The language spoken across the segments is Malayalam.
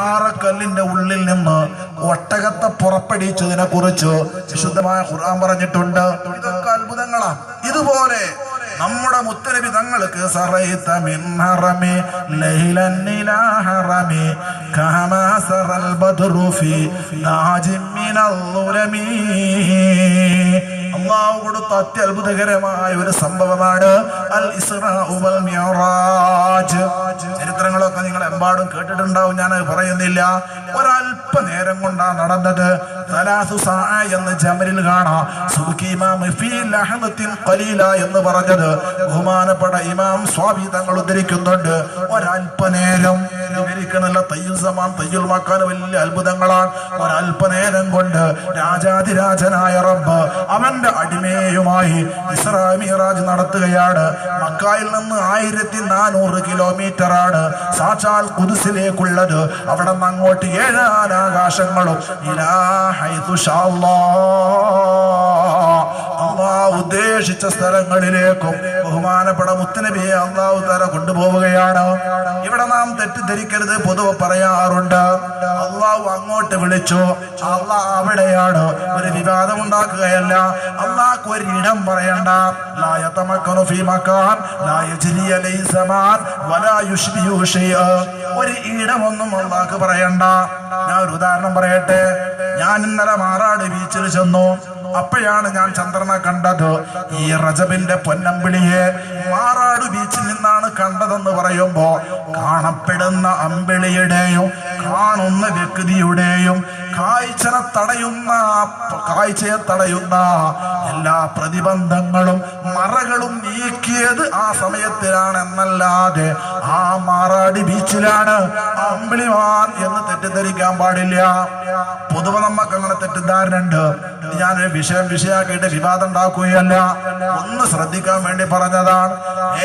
പാറക്കല്ലിന്റെ ഉള്ളിൽ നിന്ന് ഒട്ടകത്തെ പുറപ്പെടിച്ചതിനെ കുറിച്ച് വിശുദ്ധമായ ഖുർആൻ പറഞ്ഞിട്ടുണ്ട്. ഇതൊക്കെ അത്ഭുതങ്ങളാ. ഇതുപോലെ നമ്മുടെ മുത്തനബി തങ്ങൾക്ക് സറൈത മിൻ ഹറമി ലൈലൻ ഇലാ ഹറമി കമാ സറൽ ബദ്റു ഫീ നാജിം മിനൽ ളുലമി. അല്ലാഹു കൊടുത്ത അത്യത്ഭുതകരമായ ഒരു സംഭവമാണ് അൽ ഇസ്റാ വൽ മിഅ്റാജ്. ചരിത്രങ്ങളൊക്കെ നിങ്ങൾ എമ്പാടും കേട്ടിട്ടുണ്ടാവും, ഞാൻ പറയുന്നില്ല. ഒരല്പനേരം കൊണ്ടാണ് നടന്നത്. സലാസു സഅ എന്ന് ജമലിൽ കാണാം. സുബ്കി ഇമാം ഫീ ലഹദത്തിൻ ഖലീല എന്ന് പറഞ്ഞത് ബഹുമാനപ്പെട്ട ഇമാം സ്വാബി തങ്ങൾ ഉദ്ധരിക്കുന്നുണ്ട്. ഒരല്പനേരം വിവരിക്കണല്ല. തയ്യുൽ സമാൻ തയ്യുൽ മക്കാൻ വലിയ അത്ഭുതങ്ങളാണ്. ഒരല്പനേരം കൊണ്ട് രാജാതിരാജനായ റബ്ബ് അവന്റെ അടിമയുമായി ഇസ്റാ മിഅ്റാജ് നടത്തുകയാണ്. മക്കയിൽ നിന്ന് 1400 കിലോമീറ്റർ ആണ് സാക്ഷാൽ ഖുദ്സിലേക്കുള്ളത്. അവിടെ നിന്ന് അങ്ങോട്ട് 7 ആകാശങ്ങളും ഇലാ ഹൈതു ശാ അല്ലാഹു ഉദ്ദേശിച്ച സ്ഥലങ്ങളിലേക്കും ബഹുമാനപ്പെട്ട മുത്തുനബിയെ അല്ലാഹു തആല കൊണ്ടുപോവുകയാണ്. ഇവിടെ നാം തെറ്റിദ്ധരിക്കരുത്. പൊതുവെ പറയാറുണ്ട് അല്ലാഹു അങ്ങോട്ട് വിളിച്ചു, അല്ലാഹ് അവിടെയാണ്. ഒരു വിവാദം ഉണ്ടാക്കുകയല്ല. അല്ലാഹ്ക്ക് ഒരു ഇടം പറയണ്ട. ലാ യതമക്കനു ഫീ മകാൻ ലാ യജ്രി അലൈഹി സമാൻ വലാ യുശ്ബിഹു ഷൈഅ. ഒരു ഇടമൊന്നും അല്ലാഹ്ക്ക് പറയണ്ട. ഞാൻ ഒരു ഉദാഹരണം പറയട്ടെ. ഞാൻ ഇന്നലെ മാറാട് ബീച്ചിൽ ചെന്നു. അപ്പോഴാണ് ഞാൻ ചന്ദ്രനെ കണ്ടത്. ഈ റജബിന്റെ പൊന്നമ്പിളിയെ മാറാട് ബീച്ചിൽ നിന്നാണ് കണ്ടതെന്ന് പറയുമ്പോ കാണപ്പെടുന്ന അമ്പിളിയുടെയും കാണുന്ന വ്യക്തിയുടെയും കാഴ്ചയെ തടയുന്ന എല്ലാ പ്രതിബന്ധങ്ങളും മറകളും നീക്കിയത് ആ സമയത്തിലാണ് എന്നല്ലാതെ ആ മാറാടി ബീച്ചിലാണ് അമ്പിളിമാൻ എന്ന് തെറ്റിദ്ധരിക്കാൻ പാടില്ല. പൊതുവെ നമുക്ക് അങ്ങനെ തെറ്റിദ്ധാരണ ഉണ്ട്. ഞാനൊരു വിഷയാക്കിയിട്ട് വിവാദം ഉണ്ടാക്കുകയല്ല, ഒന്ന് ശ്രദ്ധിക്കാൻ വേണ്ടി പറഞ്ഞതാണ്.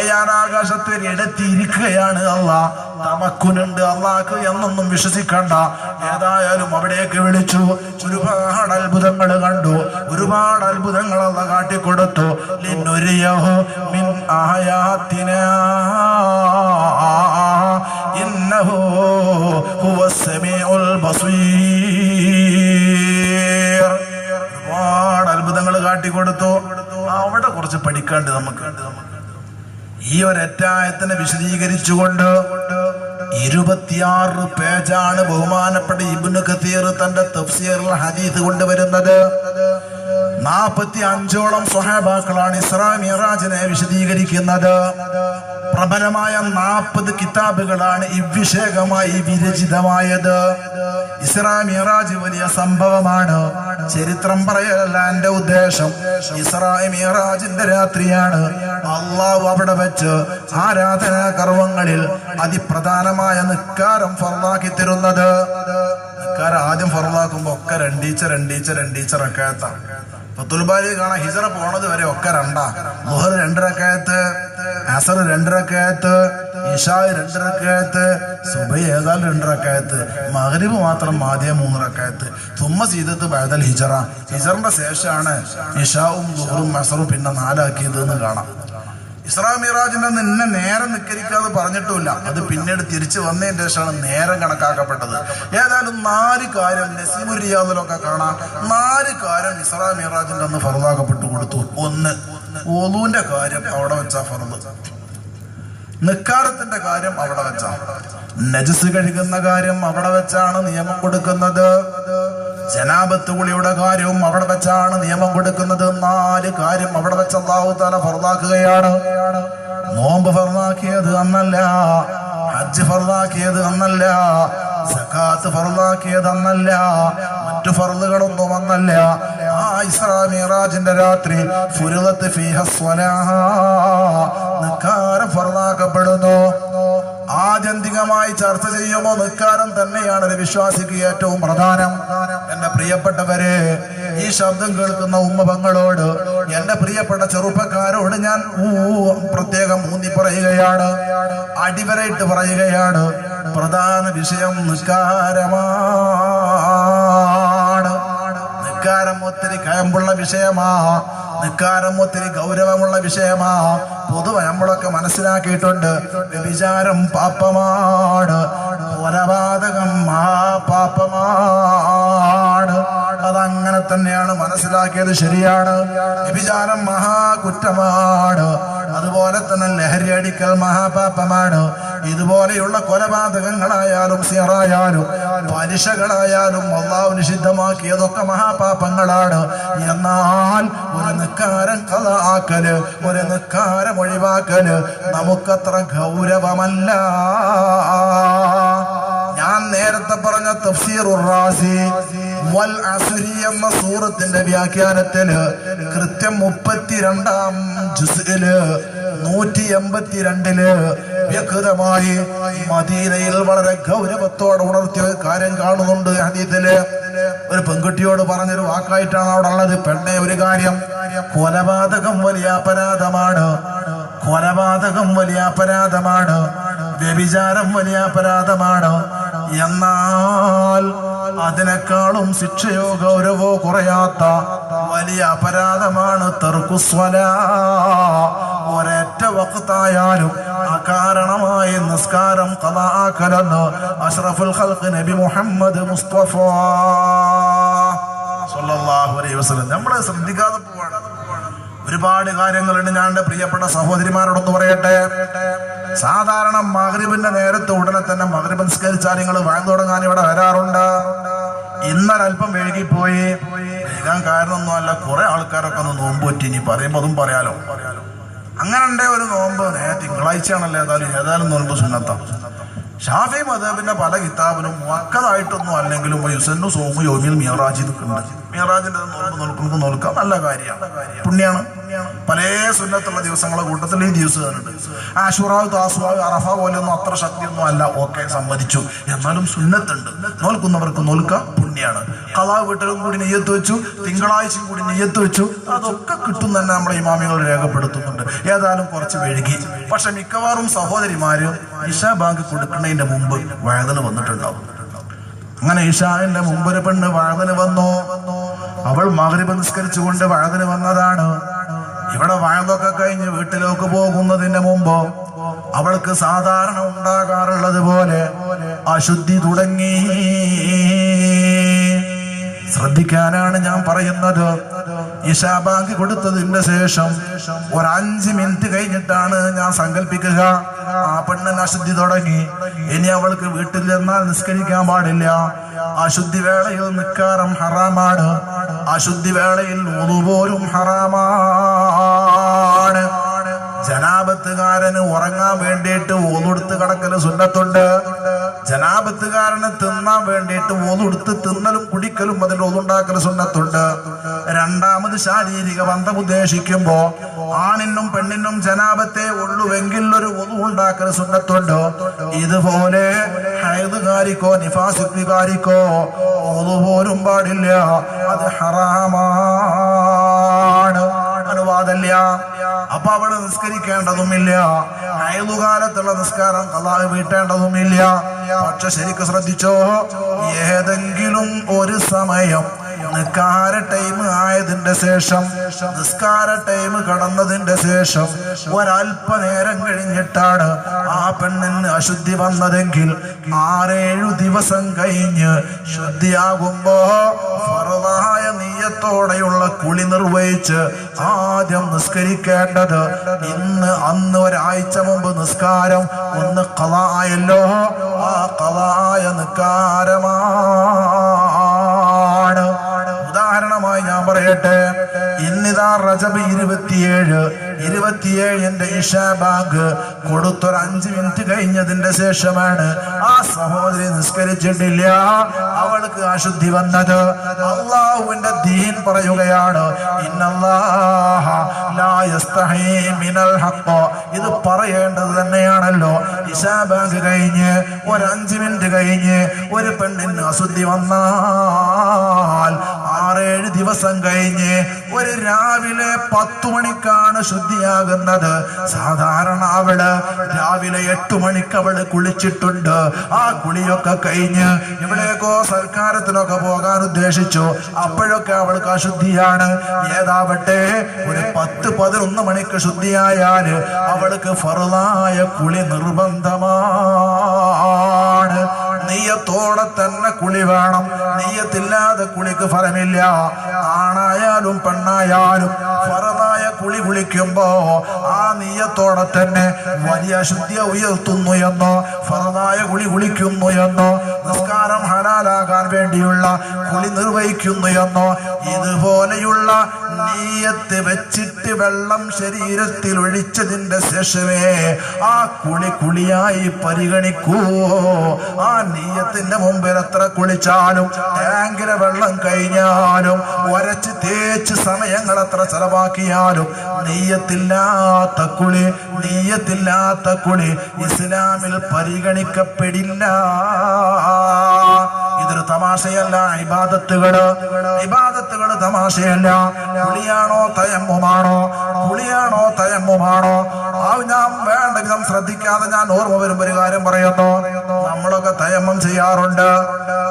ഏഴാനാകാശത്ത് എടുത്തിരിക്കുകയാണ് അള്ളാഹ്. തമക്കുനുണ്ട് അള്ളാഹ്ക്ക് എന്നൊന്നും വിശ്വസിക്കണ്ട. ഏതായാലും അവിടേക്ക് വിളിച്ചു. ഒരുപാട് അത്ഭുതങ്ങൾ കണ്ടു. ഒരുപാട് അത്ഭുതങ്ങൾ അള്ളാഹ് കാട്ടിക്കൊടുത്തു. ലിനുരിയഹു മിൻ ആയാതിനാ ഇന്നഹു ഹുവസ് സമീഉൽ ബസീർ. ഒരുപാട് അത്ഭുതങ്ങൾ കാട്ടിക്കൊടുത്തു. അവിടെ കുറച്ച് പഠിക്കാണ്ട് നമുക്ക്. ഈ ഒരറ്റായത്തിനെ വിശദീകരിച്ചുകൊണ്ട് 26 പേജാണ് ബഹുമാനപ്പെട്ട ഇബ്നു കസീർ തന്റെ തഫ്സീറുൽ ഹദീസ് കൊണ്ടുവരുന്നത്. 45ഓളം സ്വഹാബാക്കളാണ് ഇസ്രാ മിഅ്റാജിനെ വിശദീകരിക്കുന്നത്. പ്രബലമായ 40 കിതാബുകളാണ് ഇവിഷയകമായി വിരചിതമായത്. ഇസ്രാ മിഅ്റാജ് വലിയ സംഭവമാണ്. ചരിത്രം പറയലല്ല എന്റെ ഉദ്ദേശം. ഇസ്രാ മിഅ്റാജിന്റെ രാത്രിയാണ് അള്ളാഹു അവിടെ വെച്ച് ആരാധനാ കർമ്മങ്ങളിൽ അതിപ്രധാനമായ നിസ്കാരം ഫർളാക്കി തരുന്നത്. നിസ്കാരം ആദ്യം ഫർളാക്കുമ്പോ ഒക്കെ രണ്ടീച്ച റക്അത്താണ്. ഫത്തുൽ ബാരി കാണാൻ ഹിജറ പോണത് വരെ ഒക്കെ രണ്ടാ. മുഹർ 2 റക്അത്ത്, അസർ 2 റക്അത്ത്, ഇശാ 2 റക്അത്ത്, സുബഹി ഏതായാലും 2 റക്അത്ത്, മഗ്രിബ് മാത്രം ആദ്യം 3 റക്അത്ത്. തുമ്മ സീദത്ത് ബഅദൽ ഹിജറ. ഹിജറിന്റെ ശേഷമാണ് ഇശാവും ദുഹറും അസറും പിന്നെ 4 ആക്കിയത് എന്ന് കാണാം. ഇസ്രാ മിഅ്റാജിന്റെ നിന്നെ നേരം നിക്കരിക്കാതെ പറഞ്ഞിട്ടുമില്ല. അത് പിന്നീട് തിരിച്ചു വന്നതിന്റെ ശേഷമാണ് നേരം കണക്കാക്കപ്പെട്ടത്. ഏതായാലും 4 കാര്യം നസീമുർ റിയാദിലൊക്കെ കാണാം. 4 കാര്യം ഇസ്രാ മിഅ്റാജിന്റെ അന്ന് ഫർളാക്കപ്പെട്ടു കൊടുത്തു. 1, വുളൂന്റെ കാര്യം അവിടെ വെച്ചാ ഫർള്. നിക്കാരത്തിന്റെ കാര്യം അവിടെ വെച്ചാ. നജസ് കഴുകുന്ന കാര്യം അവിടെ വെച്ചാണ് നിയമം കൊടുക്കുന്നത്. ജനാബത്ത് കുളിയുടെ കാര്യവും അവിടെ വെച്ചാണ് നിയമം കൊടുക്കുന്നത്. 4 കാര്യം അവിടെ വെച്ച് അല്ലാഹു തആല ഫർളാക്കുകയാണ്. നോമ്പ് ഫർളാക്കിയത് അന്നല്ല, ഹജ്ജ് ഫർളാക്കിയത് അന്നല്ല, സകാത്ത് ഫർളാക്കിയത് അന്നല്ല, മറ്റു ഫർളുകളൊന്നും അന്നല്ല. ആ ഇസ്രാ മിഅ്റാജിന്റെ രാത്രി ഫുരിളത്ത് ഫീഹ സ്വലാഹ്, നിസ്കാരം ഫർളാക്കപ്പെടുന്നു. ആത്യന്തികമായി ചർച്ച ചെയ്യുമ്പോൾ നിസ്കാരം തന്നെയാണ് ഒരു വിശ്വാസിക്ക് ഏറ്റവും പ്രധാനം. എന്റെ പ്രിയപ്പെട്ടവരെ, ഈ ശബ്ദം കേൾക്കുന്ന ഉമ്മപങ്ങളോട്, എന്റെ പ്രിയപ്പെട്ട ചെറുപ്പക്കാരോട് ഞാൻ പ്രത്യേകം ഊന്നി പറയുകയാണ്, അടിവരയിട്ട് പറയുകയാണ്. പ്രധാന വിഷയം നിസ്കാരമാണ്. നിസ്കാരം ഒത്തിരി കയമ്പുള്ള വിഷയമാ. നിസ്കാരം ഒത്തിരി ഗൗരവമുള്ള വിഷയമാ. പൊതുവെ നമ്മളൊക്കെ മനസ്സിലാക്കിയിട്ടുണ്ട്, വ്യഭിചാരം പാപമാണ്, കൊലപാതകം തന്നെയാണ് മനസ്സിലാക്കിയത്. ശരിയാണ്, വ്യഭിചാരം മഹാകുറ്റമാണ്. അതുപോലെ തന്നെ ലഹരി അടിക്കൽ മഹാപാപമാണ്. ഇതുപോലെയുള്ള കൊലപാതകങ്ങളായാലും സിഹറായാലും പലിശകളായാലും അല്ലാഹു നിഷിദ്ധമാക്കിയതൊക്കെ മഹാപാപങ്ങളാണ്. എന്നാൽ ഒരു നിക്കാരം ഖളാഅക്കല്, ഒരു നിക്കാരം ഒഴിവാക്കല് നമുക്കത്ര ഗൗരവമല്ല. ഞാൻ നേരത്തെ പറഞ്ഞ തഫ്സീറുർ റാസി വൽ അസ്രി എന്ന സൂറത്തിന്റെ വ്യാഖ്യാനത്തില് കൃത്യം 32-ാം ജുസ്ഇല് 182-ല് വ്യക്തമായി മദീനയിൽ വളരെ ഗൗരവത്തോടെ ഉണർത്തിയ ഒരു കാര്യം കാണുന്നുണ്ട്. ഹദീസില് ഒരു പെൺകുട്ടിയോട് പറഞ്ഞൊരു വാക്കായിട്ടാണ് അവിടെ ഉള്ളത്. പെണ്ണെ, ഒരു കാര്യം, കൊലപാതകം വലിയ അപരാധമാണ്, കൊലപാതകം വലിയ അപരാധമാണ്, വ്യഭിചാരം വലിയ അപരാധമാണ്. എന്നാൽ അതിനേക്കാളും ശിക്ഷയോ ഗൗരവോ കുറയാത്ത വലിയ അപരാധമാണ് തർക്കുസ്വലാ. ഒരൊറ്റ വഖ്തായാലും അകാരണമായി നിസ്കാരം ഖളാഅക്കലെന്ന് അഷ്റഫുൽ ഖൽഖ് നബി മുഹമ്മദ് മുസ്തഫ സ്വല്ലല്ലാഹു അലൈഹി വസല്ലം. നമ്മളെ ശ്രദ്ധിക്കാതെ പോവാണ്. ഒരുപാട് കാര്യങ്ങളുണ്ട്. ഞാൻ എൻ്റെ പ്രിയപ്പെട്ട സഹോദരിമാരോടൊന്ന് പറയട്ടെ. സാധാരണ മഗ്രിബിന്റെ നേരത്തെ ഉടനെ തന്നെ മഗ്രിബ് നിസ്കരിച്ചാൽ നിങ്ങൾ വാങ്ങി തുടങ്ങാൻ ഇവിടെ വരാറുണ്ട്. ഇന്നൊരൽപ്പം വൈകിപ്പോയി. വൈകാൻ കാരണമൊന്നുമല്ല, കുറെ ആൾക്കാരൊക്കെ ഒന്ന് നോമ്പ് പറ്റി. ഇനി പറയുമ്പോൾ അതും പറയാലോ. അങ്ങനെ ഉണ്ടേ ഒരു നോമ്പ് തിങ്കളാഴ്ചയാണല്ലോ. ഏതായാലും നോമ്പ് സുന്നത്താണ്. ഷാഫി മദ്ഹബിന്റെ പല കിതാബിലും മുഅക്കദായിട്ടൊന്നും അല്ലെങ്കിലും യുസന്നു സൗമു യൗമിൽ മിഅ്റാജ് നിൽക്കുന്നുണ്ട്. മിഅ്റാജിന്റെ നോമ്പ് നോൽക്കാം, നല്ല കാര്യമാണ്, പുണ്യാണ്. പല സുന്നത്തുള്ള ദിവസങ്ങളെ കൂട്ടത്തിൽ ഈ ദിവസം ഉണ്ട്. ആശുറ, താസുഅ, അറഫ പോലെയൊന്നും അത്ര ശക്തിയൊന്നും അല്ല. ഓക്കെ, സമ്മതിച്ചു. എന്നാലും സുന്നത്തുണ്ട്. നോൽക്കുന്നവർക്ക് നോൽക്കാം, പുണ്യാണ്. ഖളാ വീട്ടിലും കൂടി നിയ്യത്ത് വെച്ചു, തിങ്കളാഴ്ചയും കൂടി നിയ്യത്ത് വെച്ചു, അതൊക്കെ കിട്ടും തന്നെ നമ്മുടെ ഇമാമികൾ രേഖപ്പെടുത്തുന്നുണ്ട്. ഏതായാലും കുറച്ച് വൈകി. പക്ഷെ മിക്കവാറും സഹോദരിമാരും ഇശാ ബാങ്ക് കൊടുക്കുന്നതിന്റെ മുമ്പ് വഅദിന് വന്നിട്ടുണ്ടാവും. അങ്ങനെ ഇശാന്റെ മുമ്പ് ഒരു പെണ്ണ് വഅദിന് വന്നു. അവൾ മഗ്രിബ് നിസ്കരിച്ചുകൊണ്ട് വഅദിന് വന്നതാണ്. ഇവിടെ വഅദൊക്കെ കഴിഞ്ഞ് വീട്ടിലേക്ക് പോകുന്നതിന്റെ മുമ്പ് അവൾക്ക് സാധാരണ ഉണ്ടാകാറുള്ളത് പോലെ അശുദ്ധി തുടങ്ങി. ശ്രദ്ധിക്കാനാണ് ഞാൻ പറയുന്നത്. ഇശാ ബാങ്ക് കൊടുത്തതിന്റെ ശേഷം ഒരു 5 മിനിറ്റ് കഴിഞ്ഞിട്ടാണ് ഞാൻ സങ്കല്പിക്കുക ആ പെണ്ണിന് അശുദ്ധി തുടങ്ങി. ഇനി അവൾക്ക് വീട്ടിൽ ചെന്നാൽ നിസ്കരിക്കാൻ പാടില്ല. അശുദ്ധി വേളയിൽ നിക്കാരം ഹറാമാണ്. അശുദ്ധി വേളയിൽ വുളു പോലും ഹറാമാണ്. ജനാപത്തുകാരന് ഉറങ്ങാൻ വേണ്ടിയിട്ട് വുളുഎടുത്ത് കിടക്കല് സുന്നത്തുണ്ട്. ജനാപത്തുകാരന് തിന്നാൻ വേണ്ടിയിട്ട് വുളുഎടുത്ത് തിന്നലും കുടിക്കലും അതിൽ വുളുണ്ടാക്കല് സുന്നത്തുണ്ട്. രണ്ടാമത് ശാരീരിക ബന്ധം ഉദ്ദേശിക്കുമ്പോ ആണിനും പെണ്ണിനും ജനാപത്തെ ഉള്ളുവെങ്കിൽ ഒരു വുളു ഉണ്ടാക്കല് സുന്നത്തുണ്ട്. ഇതുപോലെ ഹൈദുകാരിക്കോ നിഫാസിക്കാരിക്കോ വുളു പോലും പാടില്ല. അത് ഹറാമാണ്, അനുവാദമില്ല. അപ്പൊ അവള് നിസ്കരിക്കേണ്ടതുമില്ല. ഹൈദുകാലത്തുള്ള നിസ്കാരം ഖളാ വീട്ടേണ്ടതുമില്ല. പക്ഷെ ശരിക്കും ശ്രദ്ധിച്ചോ, ഏതെങ്കിലും ഒരു സമയം നിസ്കാര ടൈം ആയതിന്റെ ശേഷം, നിസ്കാര ടൈം കടന്നതിന്റെ ശേഷം ഒരല്പനേരം കഴിഞ്ഞിട്ടാണ് ആ പെണ്ണിന് അശുദ്ധി വന്നതെങ്കിൽ 6-7 ദിവസം കഴിഞ്ഞ് ശുദ്ധിയാകുമ്പോ ഫർളായ നിയ്യത്തോടെയുള്ള കുളി നിർവഹിച്ച് ആദ്യം നിസ്കരിക്കേണ്ടത്. അന്ന് ഒരാഴ്ച മുമ്പ് നിസ്കാരം ഒന്ന് ഖളാ ആയല്ലോ, ആ ഖളായ നിസ്കാരമാണ്. ഉദാഹരണമായി ഞാൻ പറയട്ടെ, ഇന്നിതാ റജബ് 27 ഇശാ ബാങ്ക് കൊടുത്തൊരു 5 മിനിറ്റ് കഴിഞ്ഞതിന്റെ ശേഷമാണ് ആ സഹോദരി നിസ്കരിച്ചിട്ടില്ല, അവൾക്ക് അശുദ്ധി വന്നത്. അല്ലാഹുവിന്റെ ദീൻ പറയുകയാണ്, ഇന്നല്ലാഹ ലാ യസ്തഹീ മിനൽ ഹഖ്. ഇത് പറയേണ്ടത് തന്നെയാണല്ലോ. ഇശാ ബാങ്ക് കഴിഞ്ഞ് ഒരു 5 മിനിറ്റ് കഴിഞ്ഞ് ഒരു പെണ്ണിന് അശുദ്ധി വന്നാൽ 6-7 ദിവസം കഴിഞ്ഞ് ഒരു രാവിലെ 10 മണിക്കാണ് ശുദ്ധിയാകുന്നത്. സാധാരണ അവള് രാവിലെ 8 മണിക്ക് അവള് കുളിച്ചിട്ടുണ്ട്. ആ കുളിയൊക്കെ കഴിഞ്ഞ് എവിടേക്കോ സൽക്കാരത്തിനൊക്കെ പോകാൻ ഉദ്ദേശിച്ചു. അപ്പോഴൊക്കെ അവൾക്ക് അശുദ്ധിയാണ്. ഏതാവട്ടെ, ഒരു 10-11 മണിക്ക് ശുദ്ധിയായാല് അവൾക്ക് ഫർളായ കുളി നിർബന്ധമാണ്. നെയ്യത്തോടെ തന്നെ കുളി വേണം. നെയ്യത്തില്ലാതെ കുളിക്ക് ഫലമില്ല. ആണായാലും പെണ്ണായാലും ഫറദായ കുളി കുളിക്കുമ്പോ ആ നെയ്യത്തോടെ തന്നെ വലിയ അശുദ്ധി ഉയർത്തുന്നു എന്നോ ഫറദായ കുളി കുളിക്കുന്നു എന്നോ നിസ്കാരം ഹലാലാകാൻ വേണ്ടിയുള്ള കുളി നിർവഹിക്കുന്നു എന്നോ ഇതുപോലെയുള്ള നീയത്ത് വെച്ചിട്ട് വെള്ളം ശരീരത്തിൽ ഒഴിച്ചതിന്റെ ശേഷമേ ആ കുളിയായി പരിഗണിക്കൂ. ആ നീയത്തിന്റെ മുമ്പിൽ എത്ര കുളിച്ചാലും ടാങ്കിലെ വെള്ളം കഴിഞ്ഞാലും ഒരച്ച് തേച്ച് സമയങ്ങൾ എത്ര ചെലവാക്കിയാലും നീയത്തില്ലാത്ത കുളി ഇസ്ലാമിൽ പരിഗണിക്കപ്പെടില്ല. ഇതൊരു തമാശയല്ല. ഇബാദത്തുകള് തമാശയല്ല. കുളിയാണോ തയമ്മുമാണോ ഞാൻ വേണ്ട വിധം ശ്രദ്ധിക്കാതെ ഞാൻ ഓർമ്മ വരുമ്പോ ഒരു കാര്യം പറയുന്നു. നമ്മളൊക്കെ തയമ്മം ചെയ്യാറുണ്ട്.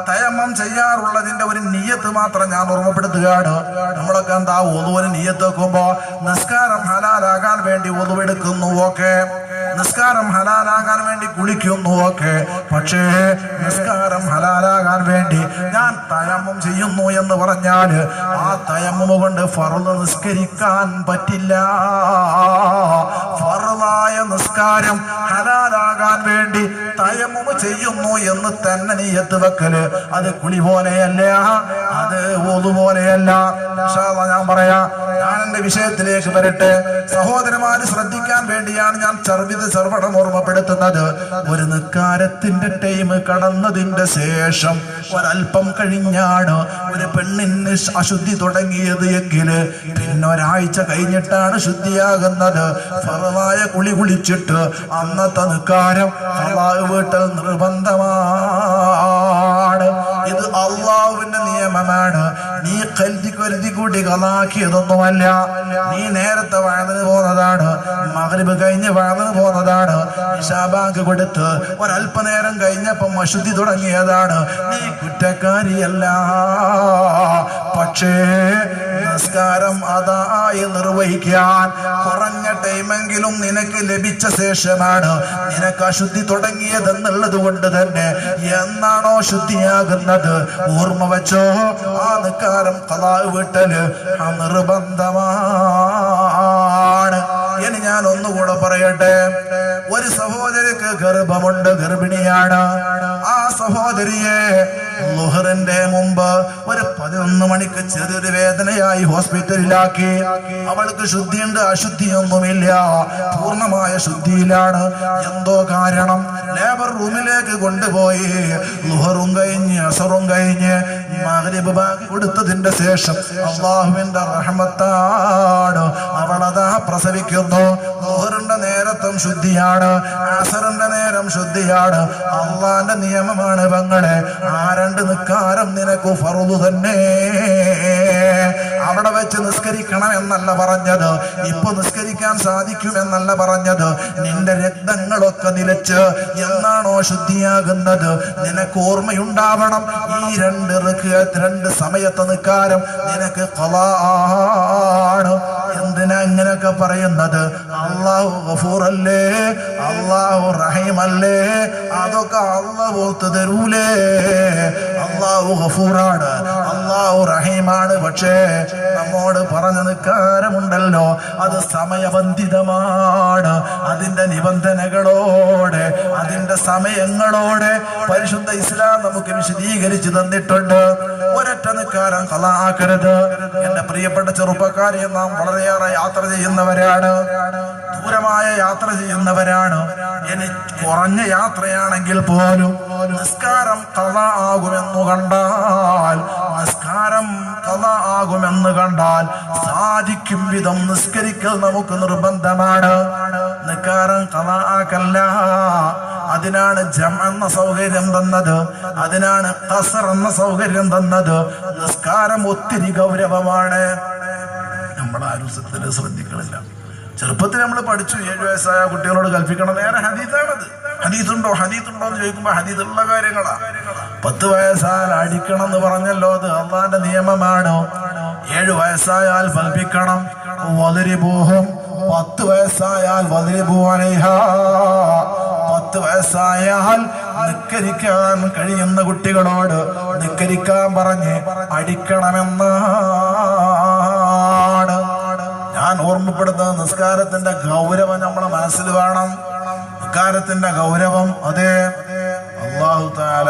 തയമ്മം ചെയ്യാറുള്ളതിന്റെ ഒരു നിയ്യത്ത് മാത്രം ഞാൻ ഓർമ്മപ്പെടുത്തുകയാണ്. നമ്മളൊക്കെ എന്താ ഒതുവിന് നിയ്യത്ത് വെക്കുമ്പോ നിസ്കാരം ഹലാലാകാൻ വേണ്ടി ഒതുവെടുക്കുന്നു, ഓക്കെ. നിസ്കാരം ഹലാലാകാൻ വേണ്ടി കുളിക്കുന്നു, ഓക്കെ. പക്ഷേ നിസ്കാരം ഹലാലാകാൻ വേണ്ടി ഞാൻ തയമ്മം ചെയ്യുന്നു എന്ന് പറഞ്ഞാൽ ആ തയമ്മം കൊണ്ട് ഫർള് നിസ്കരിക്കാൻ പറ്റില്ല. ഫർളായ നിസ്കാരം ഹലാലാകാൻ വേണ്ടി തയമ്മം ചെയ്യുന്നു എന്ന് തന്നെ നിയ്യത്ത് വെക്കല് അത് കുളി പോലെയല്ല, അത് വുളു പോലെയല്ല. ഞാൻ പറയാം. ഞാൻ എന്റെ വിഷയത്തിലേക്ക് വരട്ടെ. സഹോദരന്മാര് ശ്രദ്ധിക്കാൻ വേണ്ടിയാണ് ഞാൻ സർവ്വടം ഓർമ്മപ്പെടുത്തുന്നത്. ഒരു നിസ്കാരത്തിന്റെ ടൈം കടന്നതിന്റെ ശേഷം ഒരൽപ്പം കഴിഞ്ഞാണ് ഒരു പെണ്ണിന് അശുദ്ധി തുടങ്ങിയത് എങ്കിൽ പിന്നെ ഒരാഴ്ച കഴിഞ്ഞിട്ടാണ് ശുദ്ധിയാകുന്നത്. ഫർളായ കുളി കുളിച്ചിട്ട് അന്നത്തെ നിസ്കാരം വീട്ടൽ നിർബന്ധമാണ്. ഇത് അള്ളാഹുവിന്റെ നിയമമാണ്. നീ കരുതി കൂടി കളാക്കിയതൊന്നുമല്ല. നീ നേരത്തെ വഴന്നിന് പോകുന്നതാണ്, മഗ്രിബ് കഴിഞ്ഞ് വഴന്നിന് പോകുന്നതാണ്, ഇശാ ബാങ്ക് കൊടുത്ത് ഒരല്പനേരം കഴിഞ്ഞപ്പോ അശുദ്ധി തുടങ്ങിയതാണ്. നീ കുറ്റക്കാരിയല്ല. പക്ഷേ നിസ്കാരം അതായി നിർവഹിക്കാൻ കുറഞ്ഞ ടൈമെങ്കിലും നിനക്ക് ലഭിച്ച ശേഷമാണ് നിനക്ക് അശുദ്ധി തുടങ്ങിയതെന്നുള്ളത് കൊണ്ട് തന്നെ എന്നാണോ ശുദ്ധിയാകുന്നത് ഓർമ്മ വെച്ചോ. ആ നിസ്കാരം ഖളാ വീട്ടല് നിർബന്ധമാണ്. ഇനി ഞാൻ ഒന്നുകൂടെ പറയട്ടെ. ഒരു സഹോദരിക്ക് ഗർഭമുണ്ട്, ഗർഭിണിയാണ്. ആ സഹോദരിയെ ളുഹറിന്റെ മുമ്പ് ഒരു 11 മണിക്ക് ചെറിയൊരു വേദനയായി ഹോസ്പിറ്റലിലാക്കി. അവൾക്ക് ശുദ്ധിയുണ്ട്, അശുദ്ധിയൊന്നുമില്ല, പൂർണ്ണമായ ശുദ്ധിയിലാണ്. എന്തോ കാരണം ലേബർ റൂമിലേക്ക് കൊണ്ടുപോയി. ളുഹറും കഴിഞ്ഞ് അസറും കഴിഞ്ഞ് മഗ്രിബ് ബാങ്ക് കൊടുത്തതിന്റെ ശേഷം അല്ലാഹുവിന്റെ റഹ്മത്താണ് അവളതാ പ്രസവിക്കുന്നു. ളുഹറിന്റെ നേരത്തും ശുദ്ധിയാണ്, അസറിന്റെ നേരം ശുദ്ധിയാണ്. അള്ളാന്റെ നിയമമാണ് പെങ്ങളെ. ആ രണ്ട് നിസ്കാരം നിനക്ക് ഫർള് തന്നെ. അവിടെ വെച്ച് നിസ്കരിക്കണം എന്നല്ല പറഞ്ഞത്, ഇപ്പൊ നിസ്കരിക്കാൻ സാധിക്കുമെന്നല്ല പറഞ്ഞത്. നിന്റെ രക്തങ്ങളൊക്കെ നിലച്ച് എന്നാണോ ശുദ്ധിയാകുന്നത് നിനക്ക് ഓർമ്മയുണ്ടാവണം. ഈ രണ്ട് സമയത്തെ നിസ്കാരം നിനക്ക് ഖളാ ആണ്. എന്തിനാ ഇങ്ങനെയൊക്കെ പറയുന്നത്? അല്ലാഹു ഗഫൂറല്ലേ, അല്ലാഹു റഹീമല്ലേ? അതൊക്കെ അല്ലാഹു ഓർത്തു തരൂലേ? അല്ലാഹു ഗഫൂറാണ്, അല്ലാഹു റഹീമാണ്. പക്ഷേ നമ്മോട് പറഞ്ഞ നിസ്കാരമുണ്ടല്ലോ അത് സമയബന്ധിതമാണ്. അതിന്റെ നിബന്ധനകളോടെ അതിന്റെ സമയങ്ങളോടെ പരിശുദ്ധ ഇസ്ലാം നമുക്ക് വിശദീകരിച്ചു തന്നിട്ടുണ്ട്. ഒരൊറ്റ നിസ്കാരം ഖളാ ആക്കരുത്. എന്റെ പ്രിയപ്പെട്ട ചെറുപ്പക്കാരെ, നാം വളരെയേറെ യാത്ര ചെയ്യുന്നവരാണ്, ദൂരമായ യാത്ര ചെയ്യുന്നവരാണ്. ഇനി കുറഞ്ഞ യാത്രയാണെങ്കിൽ പോലും നിസ്കാരം ഖളാ ആകുമെന്ന് കണ്ടാൽ സാധിക്കും വിധം നിസ്കരിക്കൽ നമുക്ക് നിർബന്ധമാണ്. നിസ്കാരം ഖളാ ആക്കല്ല. അതിനാണ് ജംഅ് എന്ന സൗകര്യം തന്നത്, അതിനാണ് ഖസർ എന്ന സൗകര്യം തന്നത്. നിസ്കാരം ഒത്തിരി ഗൗരവമാണ്. നമ്മളാരും ശ്രദ്ധിക്കണില്ല. ചെറുപ്പത്തിൽ നമ്മൾ പഠിച്ചു 7 വയസ്സായ കുട്ടികളോട് കൽപ്പിക്കണം. നേരെ ഹദീസാണത്. ഹദീസുണ്ടോ എന്ന് ചോദിക്കുമ്പോ ഹദീസുള്ള കാര്യങ്ങളാ. 10 വയസ്സായാൽ അടിക്കണം എന്ന് പറഞ്ഞല്ലോ, അത് അള്ളാന്റെ നിയമമാണ്. 7 വയസ്സായാൽ കൽപ്പിക്കണം. വദരിബൂഹും 10 വയസ്സായാൽ വദരിബൂ അലൈഹാ. 10 വയസ്സായാൽ നിസ്കരിക്കാൻ കഴിയുന്ന കുട്ടികളോട് നിസ്കരിക്കാൻ പറഞ്ഞ് അടിക്കണമെന്നാണ് ഞാൻ ഓർമ്മപ്പെടുത്തുന്ന. നിസ്കാരത്തിന്റെ ഗൗരവം നമ്മുടെ മനസ്സിൽ വേണം. നിസ്കാരത്തിന്റെ ഗൗരവം അതെ അല്ലാഹു തആല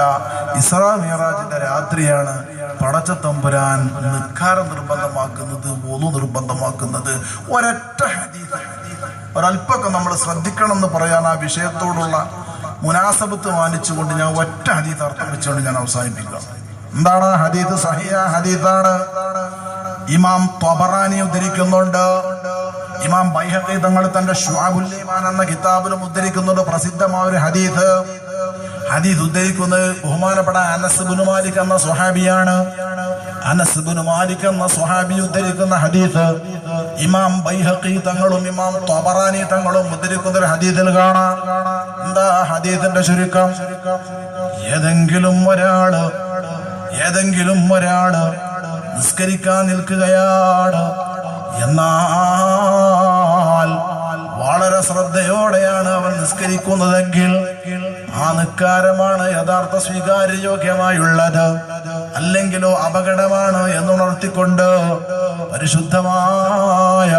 ഇസ്രാ മിഅ്റാജിന്റെ രാത്രിയാണ് പടച്ച തമ്പുരാൻ നിസ്കാരം നിർബന്ധമാക്കുന്നത്, വുളു നിർബന്ധമാക്കുന്നത്. ഒരൊറ്റ ഹദീസ് ഒരല്പമൊക്കെ നമ്മൾ ശ്രദ്ധിക്കണം എന്ന് പറയാൻ ആ വിഷയത്തോടുള്ള മുനാസബത്ത് മാനിച്ചുകൊണ്ട് ഞാൻ ഒറ്റ ഹദീസ് അർത്ഥം വെച്ചുകൊണ്ട് ഞാൻ അവസാനിപ്പിക്കാം. എന്താണ് ഹദീസ്? സഹിഹ ഹദീസാണ്. ഇമാം ത്വബറാനി ഉദ്ധരിക്കുന്നുണ്ട്, ഇമാം ബൈഹഖി തങ്ങൾ തന്റെ ശുഅബുൽ ഈമാൻ എന്ന കിതാബിലും ഉദ്ധരിക്കുന്നുണ്ട് പ്രസിദ്ധമായ ഒരു ഹദീസ് ഉദ്ധരിക്കുന്നത് ബഹുമാനപ്പെട്ട അനസ് ഇബ്നു മാലിക് എന്ന സ്വഹാബിയാണ്. അനസ് ഇബ്നു മാലിക് എന്ന സ്വഹാബി ഉദ്ധരിക്കുന്ന ഹദീസ് ഇമാം ബൈഹഖി തങ്ങളും ഇമാം ത്വബറാനി തങ്ങളും ഉദ്ധരിക്കുന്ന ഒരു ഹദീസിൽ കാണാം. എന്താ ഹദീസിന്റെ ചുരുക്കം? ഏതെങ്കിലും ഒരാള് നിസ്കരിക്കാൻ നിൽക്കുകയാണ്, എന്നാൽ വളരെ ശ്രദ്ധയോടെയാണ് അവൻ നിസ്കരിക്കുന്നതെങ്കിൽ ആ നിസ്കാരമാണ് യഥാർത്ഥ സ്വീകാര്യയോഗ്യമായുള്ളത്, അല്ലെങ്കിലോ അപകടമാണ് എന്നുണർത്തിക്കൊണ്ട് പരിശുദ്ധമായ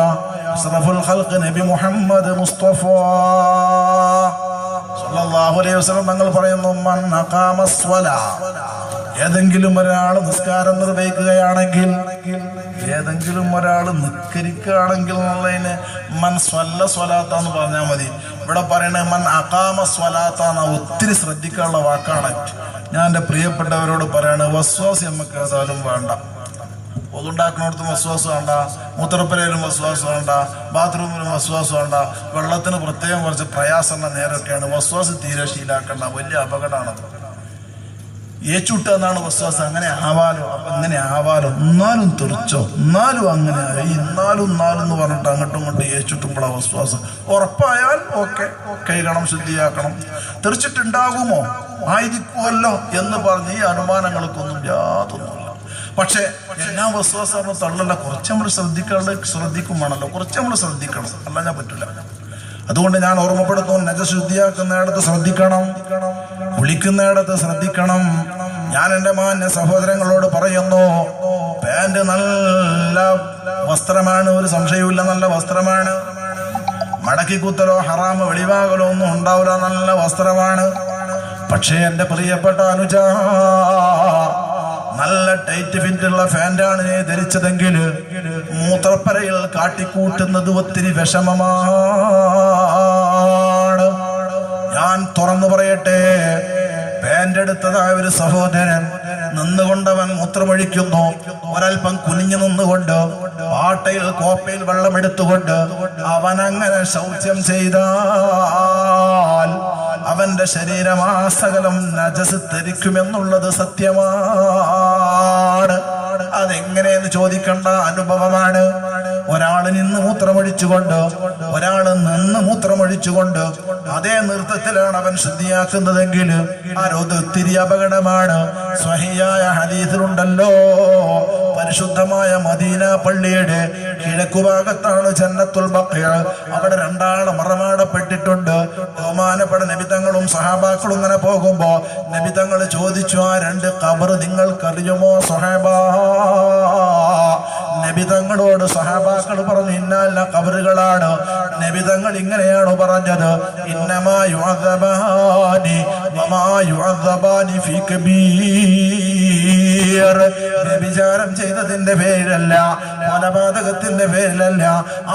അഷ്റഫുൽ ഖൽഖ് നബി മുഹമ്മദ് മുസ്തഫ സല്ലല്ലാഹു അലൈഹി വസല്ലം തങ്ങൾ പറയുന്നു, മൻ അഖാമസ് സ്വലാ, ഏതെങ്കിലും ഒരാൾ നിസ്കാരം നിർവഹിക്കുകയാണെങ്കിൽ, ഏതെങ്കിലും ഒരാൾ നിസ്കരിക്കുകയാണെങ്കിൽ എന്നുള്ളതിന് മൻ സ്വല്ല സ്വലാത്താന്ന് പറഞ്ഞാൽ മതി. ഇവിടെ പറയണത് മൻ അഖാമ സ്വലാത്താന്ന്. ഒത്തിരി ശ്രദ്ധിക്കാനുള്ള വാക്കാണ്. ഞാൻ എൻ്റെ പ്രിയപ്പെട്ടവരോട് പറയാണ്, വസ്വാസ് നമുക്ക് ഏതായാലും വേണ്ട. ഒതുണ്ടാക്കുന്നിടത്തും വസ്വാസ് വേണ്ട, മൂത്രപ്പുരയിലും വസ്വാസ് വേണ്ട, ബാത്റൂമിലും വസ്വാസ് വേണ്ട, വെള്ളത്തിന് പ്രത്യേകം കുറച്ച് പ്രയാസമുള്ള നേരമൊക്കെയാണ്. വസ്വാസ് തീരെ ശീലാക്കേണ്ട, വലിയ അപകടമാണ്. ഏച്ചുട്ട എന്നാണ് വസ്വാസം. അങ്ങനെ ആവാലോ, അപ്പൊ ഇങ്ങനെ ആവാലോ, എന്നാലും തെറിച്ചോ, എന്നാലും അങ്ങനെ എന്നാലും എന്ന് പറഞ്ഞിട്ട് അങ്ങോട്ടും ഇങ്ങോട്ടും ഏച്ചുട്ടുമ്പോഴാണ് വസ്വാസം. ഉറപ്പായാൽ ഓക്കെ, കഴുകണം, ശുദ്ധിയാക്കണം. തെറിച്ചിട്ടുണ്ടാകുമോ, ആയിരിക്കുമല്ലോ എന്ന് പറഞ്ഞ് ഈ അനുമാനങ്ങൾക്കൊന്നും യാതൊന്നുമില്ല. പക്ഷെ എല്ലാ വസ്വാസം തള്ളല്ല. കുറച്ച് നമ്മൾ ശ്രദ്ധിക്കുവാണല്ലോ, കുറച്ച് നമ്മൾ ശ്രദ്ധിക്കണം, അല്ലാഞ്ഞാൽ പറ്റില്ല. അതുകൊണ്ട് ഞാൻ ഓർമ്മപ്പെടുത്തുന്നു, നജസ് ശുദ്ധിയാക്കുന്നിടത്ത് ശ്രദ്ധിക്കണം, കുളിക്കുന്നിടത്ത് ശ്രദ്ധിക്കണം. ഞാൻ എൻ്റെ മാന്യ സഹോദരങ്ങളോട് പറയുന്നു, പാന്റ് നല്ല വസ്ത്രമാണ്, ഒരു സംശയവുമില്ല, നല്ല വസ്ത്രമാണ്. മടക്കി കുത്തലോ ഹറാമ് വെളിവാകലോ ഒന്നും ഉണ്ടാവില്ല, നല്ല വസ്ത്രമാണ്. പക്ഷേ എൻ്റെ പ്രിയപ്പെട്ട അനുജ, നല്ല ടൈറ്റ് ഫിറ്റുള്ള ഫാന്റാണ് നീ ധരിച്ചതെങ്കിൽ മൂത്രപ്പരയിൽ കാട്ടിക്കൂട്ടുന്നത് ഒത്തിരി വിഷമമാണ്. ഞാൻ തുറന്നു പറയട്ടെ, പാന്റ് എടുത്തതായ ഒരു സഹോദരൻ നിന്നുകൊണ്ടവൻ മൂത്രമൊഴിക്കുന്നു. ഒരൽപ്പം കുനിഞ്ഞു നിന്നുകൊണ്ട് പാട്ടയിൽ കോപ്പയിൽ വെള്ളം എടുത്തുകൊണ്ട് അവൻ അങ്ങനെ ശൗച്യം ചെയ്താൽ അവന്റെ ശരീരമാസകലം നജസ് ധരിക്കുമെന്നുള്ളത് സത്യമാണ്. അതെങ്ങനെയെന്ന് ചോദിക്കേണ്ട അനുഭവമാണ്. ഒരാള് നിന്ന് മൂത്രമൊഴിച്ചുകൊണ്ട്, ഒരാള് നിന്ന് മൂത്രമൊഴിച്ചുകൊണ്ട് അതേ നൃത്തത്തിലാണ് അവൻ ശുദ്ധിയാക്കുന്നതെങ്കിൽ അത് ഒത്തിരി അപകടമാണ്. സ്വഹിയായ ഹദീസിലുണ്ടല്ലോ, പരിശുദ്ധമായ മദീന പള്ളിയുടെ കിഴക്കുഭാഗത്താണ് ജന്നത്തുൽ ബഖീ. അവിടെ രണ്ടാള് മറമാടപ്പെട്ടിട്ടുണ്ട്. ബഹുമാനപ്പെട്ട നബിതങ്ങളും സഹാബാക്കളും ഇങ്ങനെ പോകുമ്പോ നബിതങ്ങൾ ചോദിച്ചു, ആ രണ്ട് ഖബർ നിങ്ങൾക്കറിയുമോ സ്വഹാബാ? നബിതങ്ങളോട് സഹാബാക്കൾ പറഞ്ഞു, ഇന്നല്ല ഖബറുകളാണ്. നബിതങ്ങൾ ഇങ്ങനെയാണ് പറഞ്ഞത്, ഇന്നമാ യുഅദബാനി വമാ യുഅദബാനി ഫീ കബീർ. വ്യഭിചാരം ചെയ്തതിന്റെ പേരിലല്ല, കൊലപാതകത്തിന്റെ പേരിലല്ല,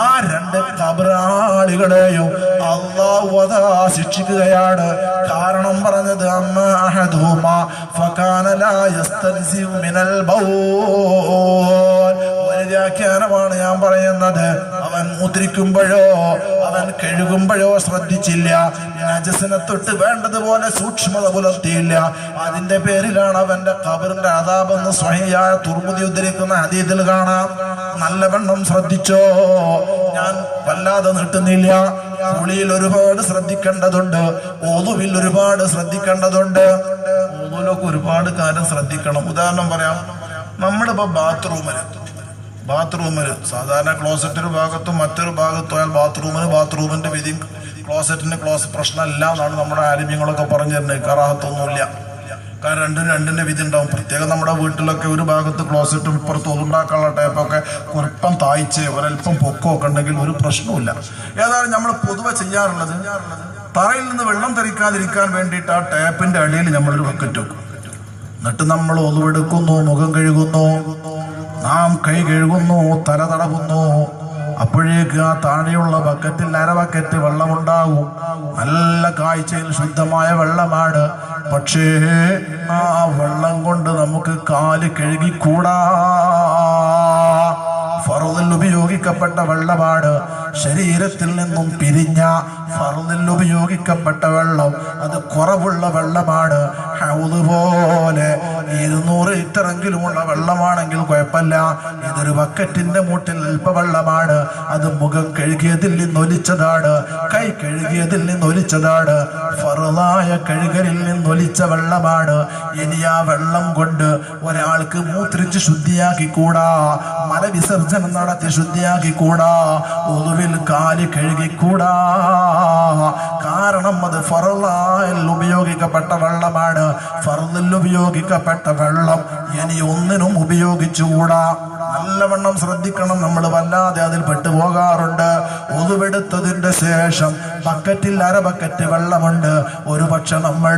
ആ രണ്ട് ഖബറാളികളെയും അല്ലാഹു അതാ ശിക്ഷിക്കുകയാണ്. കാരണം പറഞ്ഞത്, അമ്മ അഹദുമാ ഫകാന ലാ യസ്തൻസിഉ മിനൽ ബൗൽ. വ്യാഖ്യാനമാണ് ഞാൻ പറയുന്നത്. അവൻ മൂത്രിക്കുമ്പോഴോ അവൻ കഴുകുമ്പോഴോ ശ്രദ്ധിച്ചില്ല, നജസിനെ തൊട്ട് വേണ്ടതുപോലെ സൂക്ഷ്മത പുലർത്തിയില്ല. അതിന്റെ പേരിലാണ് അവന്റെ ഖബറിന്റെ അദാബെന്ന് സ്വഹിയായ തുർമുദി ഉദ്ധരിക്കുന്ന ഹദീസിൽ കാണാം. നല്ലവണ്ണം ശ്രദ്ധിച്ചോ. ഞാൻ വല്ലാതെ നീട്ടുന്നില്ല. കുളിയിൽ ഒരുപാട് ശ്രദ്ധിക്കേണ്ടതുണ്ട്, ഓതുവിൽ ഒരുപാട് ശ്രദ്ധിക്കേണ്ടതുണ്ട്. ഓതുവിലൊക്കെ ഒരുപാട് കാര്യം ശ്രദ്ധിക്കണം. ഉദാഹരണം പറയാം, നമ്മളിപ്പോ ബാത്റൂമിൽ ബാത്റൂമിൽ സാധാരണ ക്ലോസറ്റിന് ഭാഗത്തും മറ്റൊരു ഭാഗത്തും ആയാൽ ബാത്റൂമിന്റെ വിധിയും ക്ലോസറ്റിന് പ്രശ്നമല്ല എന്നാണ് നമ്മുടെ ആലിമ്യങ്ങളൊക്കെ പറഞ്ഞു തരുന്നത്. കറാഹത്തൊന്നുമില്ല. കാരണം രണ്ടിന്റെ വിധി ഉണ്ടാവും. പ്രത്യേകം നമ്മുടെ വീട്ടിലൊക്കെ ഒരു ഭാഗത്ത് ക്ലോസറ്റും ഇപ്പുറത്ത് ഒതുണ്ടാക്കാനുള്ള ടൈപ്പൊക്കെ കുറിപ്പം താഴ്ച ഒരൽപ്പം പൊക്കമൊക്കെ ഉണ്ടെങ്കിൽ ഒരു പ്രശ്നവുമില്ല. ഏതായാലും നമ്മൾ പൊതുവെ ചെയ്യാറുള്ളത് തറയിൽ നിന്ന് വെള്ളം തെറിക്കാതിരിക്കാൻ വേണ്ടിയിട്ട് ആ ടാപ്പിന്റെ അടിയിൽ നമ്മളൊരു ബക്കറ്റ് വെക്കും. എന്നിട്ട് നമ്മൾ ഒതുവെടുക്കുന്നു, മുഖം കഴുകുന്നു, നാം കൈ കഴുകുന്നു, തല തടവുന്നു. അപ്പോഴേക്ക് ആ താഴെയുള്ള ബക്കറ്റിൽ അര ബക്കറ്റ് വെള്ളമുണ്ടാകും. നല്ല കാഴ്ചയിൽ ശുദ്ധമായ വെള്ളമാണ്. പക്ഷേ ആ വെള്ളം കൊണ്ട് നമുക്ക് കാല് കഴുകിക്കൂടാ. ഫർദിൽ ഉപയോഗിക്കപ്പെട്ട വെള്ളമാണ്. ശരീരത്തിൽ നിന്നും പിരിഞ്ഞ ഫർദിൽ ഉപയോഗിക്കപ്പെട്ട വെള്ളം അത് കുറവുള്ള വെള്ളമാണ്. ഹൗദ് പോലെ 200 ലിറ്ററെങ്കിലുമുള്ള വെള്ളമാണെങ്കിൽ കുഴപ്പമില്ല. ഇതൊരു ബക്കറ്റിന്റെ മൂട്ടിൽ അല്പ വെള്ളമാണ്. അത് മുഖം കഴുകിയതിൽ നിന്നൊലിച്ചതാണ്, കൈ കഴുകിയതിൽ നിന്നൊലിച്ചതാണ്, ഫർദായ കഴുകലിൽ നിന്നൊലിച്ച വെള്ളമാണ്. ഇനി ആ വെള്ളം കൊണ്ട് ഒരാൾക്ക് മൂത്രിച്ച് ശുദ്ധിയാക്കിക്കൂടാ, മലവിസർജനം നടത്തി ശുദ്ധിയാക്കിക്കൂടാ, ഒതുവിൽ കാല് കഴുകിക്കൂടാ. കാരണം അത് ഫർദിൽ ഉപയോഗിക്കപ്പെട്ട വെള്ളമാണ്. ഫർദിൽ ഉപയോഗിക്കപ്പെട്ട വെള്ളം ഇനി ഒന്നിനും ഉപയോഗിച്ചുകൂടാ. നല്ലവണ്ണം ശ്രദ്ധിക്കണം. നമ്മൾ വല്ലാതെ അതിൽ പെട്ടുപോകാറുണ്ട്. ഒതുവെടുത്തതിന്റെ ശേഷം ബക്കറ്റിൽ അര ബക്കറ്റ് വെള്ളമുണ്ട്. ഒരു പക്ഷെ നമ്മൾ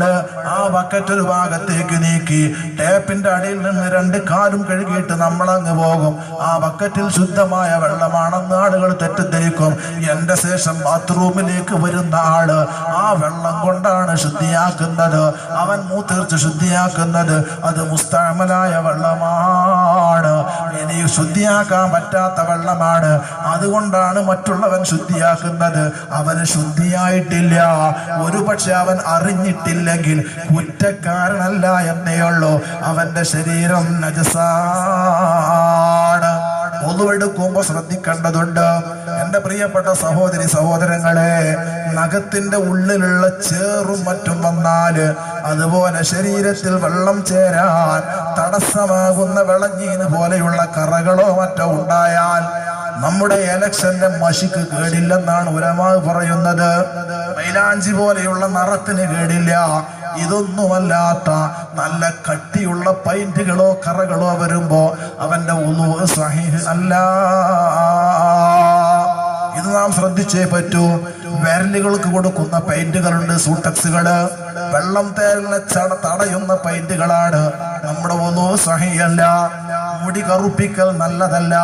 ആ ബക്കറ്റ് ഒരു ഭാഗത്തേക്ക് നീക്കി ടാപ്പിന്റെ അടിയിൽ നിന്ന് 2 കാലും കഴുകിയിട്ട് നമ്മളങ്ങ് പോകും. ആ ബക്കറ്റിൽ ശുദ്ധമായ വെള്ളമാണെന്ന് ആളുകൾ തെറ്റിദ്ധരിക്കും. എന്റെ ശേഷം ബാത്റൂമിലേക്ക് വരുന്ന ആള് ആ വെള്ളം കൊണ്ടാണ് ശുദ്ധിയാക്കുന്നത്. അവൻ മൂത്തീർച്ച് ശുദ്ധിയാക്കുന്നത് അത് മുസ്തഅമലായ വെള്ളമാണ്. ഇനി ശുദ്ധിയാക്കാൻ പറ്റാത്ത വെള്ളമാണ്. അതുകൊണ്ടാണ് മറ്റുള്ളവൻ ശുദ്ധിയാക്കുന്നത്. അവന് ശുദ്ധിയായിട്ടില്ല. ഒരു പക്ഷെ അവൻ അറിഞ്ഞിട്ടില്ലെങ്കിൽ കുറ്റക്കാരനല്ല എന്നേ ഉള്ളൂ. അവന്റെ ശരീരം നജസാണ്. ഒതുവെടുക്കുമ്പോ ശ്രദ്ധിക്കേണ്ടതുണ്ട്. എന്റെ പ്രിയപ്പെട്ട സഹോദരി സഹോദരങ്ങളെ, നഖത്തിന്റെ ഉള്ളിലുള്ള ചേറും മറ്റും വന്നാല്, അതുപോലെ ശരീരത്തിൽ വെള്ളം ചേരാൻ തടസ്സമാകുന്ന വിളഞ്ഞീന് പോലെയുള്ള കറകളോ മറ്റോ ഉണ്ടായാൽ നമ്മുടെ എലക്ഷന്റെ മഷിക്ക് കേടില്ലെന്നാണ് ഉലമാ പറയുന്നത്. മൈലാഞ്ചി പോലെയുള്ള നിറത്തിന് കേടില്ല. ഇതൊന്നുമല്ലാത്ത നല്ല കട്ടിയുള്ള പൈന്റുകളോ കറകളോ വരുമ്പോ അവന്റെ ഉളു സഹീഹ് അല്ല. ഇത് നാം ശ്രദ്ധിച്ചേ പറ്റൂ. വിരലുകൾക്ക് കൊടുക്കുന്ന പെയിന്റുകളുണ്ട്, സൂട്ടക്സുകള്. വെള്ളം തടയുന്ന പെയിന്റുകളാണ്. നമ്മുടെ ഉളു സഹീഹല്ല. മുടി കറുപ്പിക്കൽ നല്ലതല്ല,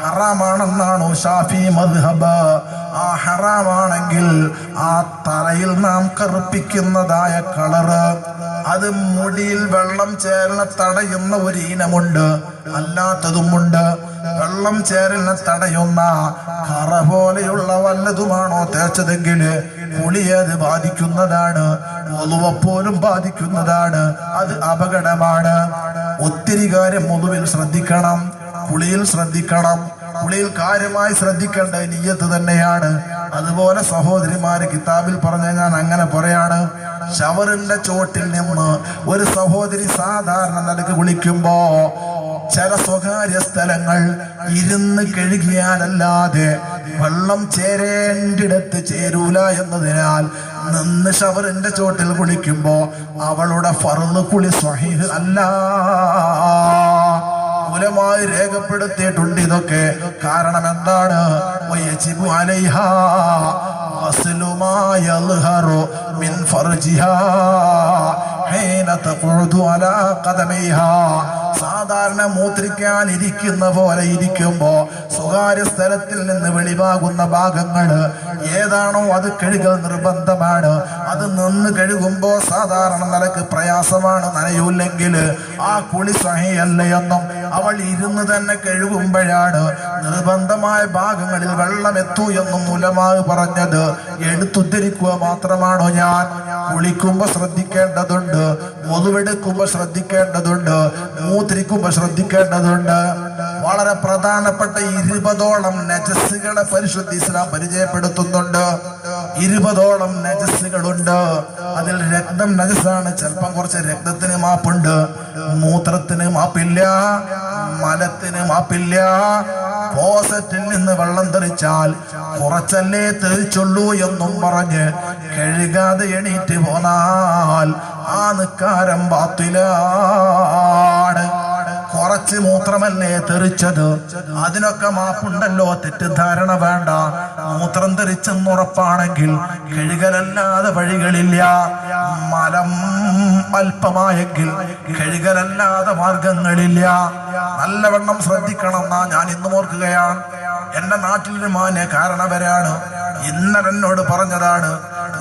ഹറാമാണെന്നാണോ ഷാഫി മദ്ഹബ്. ആ ഹറാമാണെങ്കിൽ ആ തലയിൽ നാം കറുപ്പിക്കുന്നതായ കളറ് അത് മുടിയിൽ വെള്ളം ചേരലിനെ തടയുന്ന ഒരു ഇനമുണ്ട്, അല്ലാത്തതുമുണ്ട്. വെള്ളം ചേരലിനെ തടയുന്ന കറ പോലെയുള്ള വല്ലതുമാണോ തേച്ചതെങ്കിൽ കുളിയത് ബാധിക്കുന്നതാണ്, ഒളുവപ്പോലും ബാധിക്കുന്നതാണ്. അത് അപകടമാണ്. ഒത്തിരി കാര്യം ഒളുവിൽ ശ്രദ്ധിക്കണം, കുളിയിൽ ശ്രദ്ധിക്കണം. കുളിയിൽ കാര്യമായി ശ്രദ്ധിക്കേണ്ട നിയ്യത്ത് തന്നെയാണ്. അതുപോലെ സഹോദരിമാര് കിതാബിൽ പറഞ്ഞ ഞാൻ അങ്ങനെ പറയാണ്, ഷവറിന്റെ ചോട്ടിൽ നിന്ന് ഒരു സഹോദരി സാധാരണ നിലക്ക് കുളിക്കുമ്പോ ചില സ്വകാര്യ സ്ഥലങ്ങൾ ഇരുന്ന് കഴുകിയാലല്ലാതെ വെള്ളം ചേരേണ്ടിടത്ത് ചേരൂല എന്നതിനാൽ നിന്ന് ഷവറിന്റെ ചോട്ടിൽ കുളിക്കുമ്പോ അവളുടെ ഫർള് കുളി സ്വഹീഹ് അല്ല. മൂലമായി രേഖപ്പെടുത്തിയിട്ടുണ്ട് ഇതൊക്കെ. കാരണം എന്താണ്? വയജിബു അലൈഹാ ഗസ്ലു മാ യൽഹറു മിൻ ഫർജിഹാ ഹീന തഖഉദു അലാ ഖദമൈഹാ. സാധാരണ മൂത്രിക്കാൻ ഇരിക്കുന്ന പോലെ ഇരിക്കുമ്പോ സ്വകാര്യ സ്ഥലത്തിൽ നിന്ന് വെളിവാകുന്ന ഭാഗങ്ങള് ഏതാണോ അത് കഴുകൽ നിർബന്ധമാണ്. അത് നിന്ന് കഴുകുമ്പോ സാധാരണ നിലക്ക് പ്രയാസമാണ്, നനയൂല്ലെങ്കിൽ ആ കുളി സഹിയല്ല എന്നും അവൾ ഇരുന്ന് തന്നെ കഴുകുമ്പോഴാണ് നിർബന്ധമായ ഭാഗങ്ങളിൽ വെള്ളം എത്തൂ എന്നും ഉലമാ പറഞ്ഞത്. എടുത്തുദ്ധരിക്കുക മാത്രമാണോ ഞാൻ? കുളിക്കുമ്പോ ശ്രദ്ധിക്കേണ്ടതുണ്ട്, ഒതുവെടുക്കുമ്പോ ശ്രദ്ധിക്കേണ്ടതുണ്ട്, മൂത്രിക്കുമ്പോ ശ്രദ്ധിക്കേണ്ടതുണ്ട്. വളരെ പ്രധാനപ്പെട്ട 20ഓളം നജസ്സുകളെ പരിശുദ്ധ ഇസ്ലാം പരിചയപ്പെടുത്തുന്നുണ്ട്. 20ഓളം നജസ്സുകളുണ്ട്. അതിൽ രക്തം നജസാണ്. ചിലപ്പം കുറച്ച് രക്തത്തിന് മാപ്പുണ്ട്, മൂത്രത്തിന് മാപ്പില്ല, മലത്തിന് മാപ്പില്ല. ക്ലോസറ്റിൽ നിന്ന് വെള്ളം തെറിച്ചാൽ കുറച്ചല്ലേ തെറിച്ചുള്ളൂ എന്നും പറഞ്ഞ് കഴുകാതെ എണീറ്റ് പോന്നാൽ ആ നിക്കാരം ബാത്തിലാണ്. കുറച്ച് മൂത്രമല്ലേ തെറിച്ചത്, അതിനൊക്കെ മാപ്പുണ്ടല്ലോ, തെറ്റിദ്ധാരണ വേണ്ട. മൂത്രം തെറിച്ചെന്നുറപ്പാണെങ്കിൽ കഴുകലല്ലാതെ വഴികളില്ല. മലം അല്പമായെങ്കിൽ കഴുകലല്ലാതെ മാർഗങ്ങളില്ല. നല്ലവണ്ണം ശ്രദ്ധിക്കണം എന്നാ ഞാൻ ഇന്നും ഓർക്കുകയാണ്. എന്റെ നാട്ടിലൊരു മാന്യ കാരണവരാണ്. ഇന്നലെ എന്നോട് പറഞ്ഞതാണ്,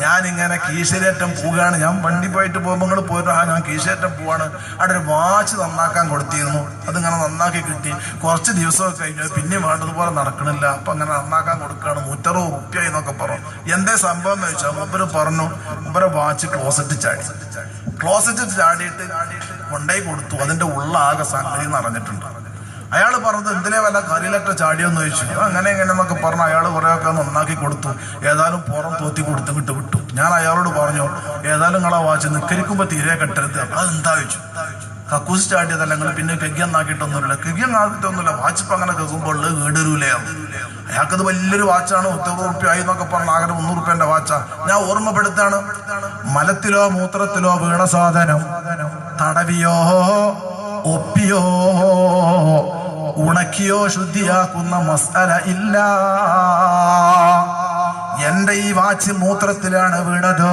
ഞാനിങ്ങനെ കീശേറ്റം പോവുകയാണ്, ഞാൻ വണ്ടി പോയിട്ട് പോകുമ്പോൾ നിങ്ങൾ പോയിട്ട് ഞാൻ കീശേറ്റം പോവാണ്, അവിടെ ഒരു വാച്ച് നന്നാക്കാൻ കൊടുത്തിരുന്നു. അതിങ്ങനെ നന്നാക്കി കിട്ടി. കുറച്ച് ദിവസമൊക്കെ കഴിഞ്ഞു, പിന്നെ വേണ്ടതുപോലെ നടക്കണില്ല. അപ്പൊ അങ്ങനെ നന്നാക്കാൻ കൊടുക്കുകയാണ്, 160 റുപ്യ എന്നൊക്കെ പറഞ്ഞു. എന്തേ സംഭവം എന്ന് വെച്ചാൽ മൂപ്പര് പറഞ്ഞു, മൂപ്പരെ വാച്ച് ക്ലോസറ്റ് ചാടിയിട്ട് കൊണ്ടേ കൊടുത്തു. അതിന്റെ ഉള്ളാകെ സംഗതി നിറഞ്ഞിട്ടുണ്ട്. അയാൾ പറഞ്ഞത് എന്തിനെ വല്ല കറിയിലൊക്കെ ചാടിയെന്ന് ചോദിച്ചു. അങ്ങനെ എന്നൊക്കെ പറഞ്ഞു അയാൾ കുറേയൊക്കെ നന്നാക്കി കൊടുത്തു. ഏതായാലും പുറം തോത്തി കൊടുത്ത് വിട്ടു. ഞാൻ അയാളോട് പറഞ്ഞു, ഏതായാലും നിങ്ങളെ വാച്ച് നിക്കരിക്കുമ്പോ തീരെ കെട്ടരുത്. അതെന്താ ചോദിച്ചു. കക്കൂസ് ചാടിയതല്ല, നിങ്ങൾ പിന്നെ കെഗ്ഗന്നാക്കിയിട്ടൊന്നുമില്ല. കെഗ്ഗന്നാക്കിയിട്ടൊന്നുമില്ല, വാച്ച് ഇപ്പൊ അങ്ങനെ കേൾക്കുമ്പോൾ കേടരൂലേ. അയാൾക്കത് വലിയൊരു വാച്ചാണ്, 160 റുപ്യ ആയി എന്നൊക്കെ പറഞ്ഞ ആകെ 300 റുപ്യന്റെ വാച്ചാ. ഞാൻ ഓർമ്മപ്പെടുത്താണ്, മലത്തിലോ മൂത്രത്തിലോ വീണ സാധനം തടവിയോ ഒപ്പിയോ ഉണക്കിയോ ശുദ്ധിയാക്കുന്ന മസാല ഇല്ല. എന്റെ ഈ വാച്ച് മൂത്രത്തിലാണ് വീണത്,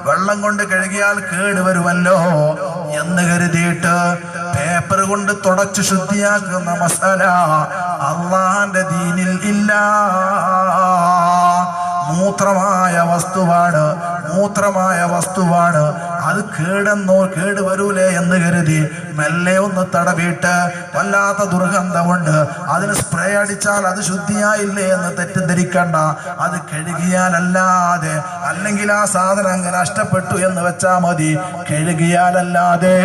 വെള്ളം കൊണ്ട് കഴുകിയാൽ കേടുവരുമല്ലോ എന്ന് കരുതിയിട്ട് പേപ്പർ കൊണ്ട് തുടച്ച് ശുദ്ധിയാക്കുന്ന മസാല അള്ളാന്റെ ദീനിൽ ഇല്ല. മൂത്രമായ വസ്തുവാണ്. അത് കേടുവരൂലേ എന്ന് കരുതി മെല്ലെ ഒന്ന് തടവിട്ട് വല്ലാത്ത ദുർഗന്ധമുണ്ട്, അതിന് സ്പ്രേ അടിച്ചാൽ അത് ശുദ്ധിയായില്ലേ എന്ന് തെറ്റിദ്ധരിക്കണ്ട. അത് കഴുകിയാലല്ലാതെ, അല്ലെങ്കിൽ ആ സാധനം അങ്ങനെ നഷ്ടപ്പെട്ടു എന്ന് വെച്ചാ മതി, കഴുകിയാലല്ലാതെ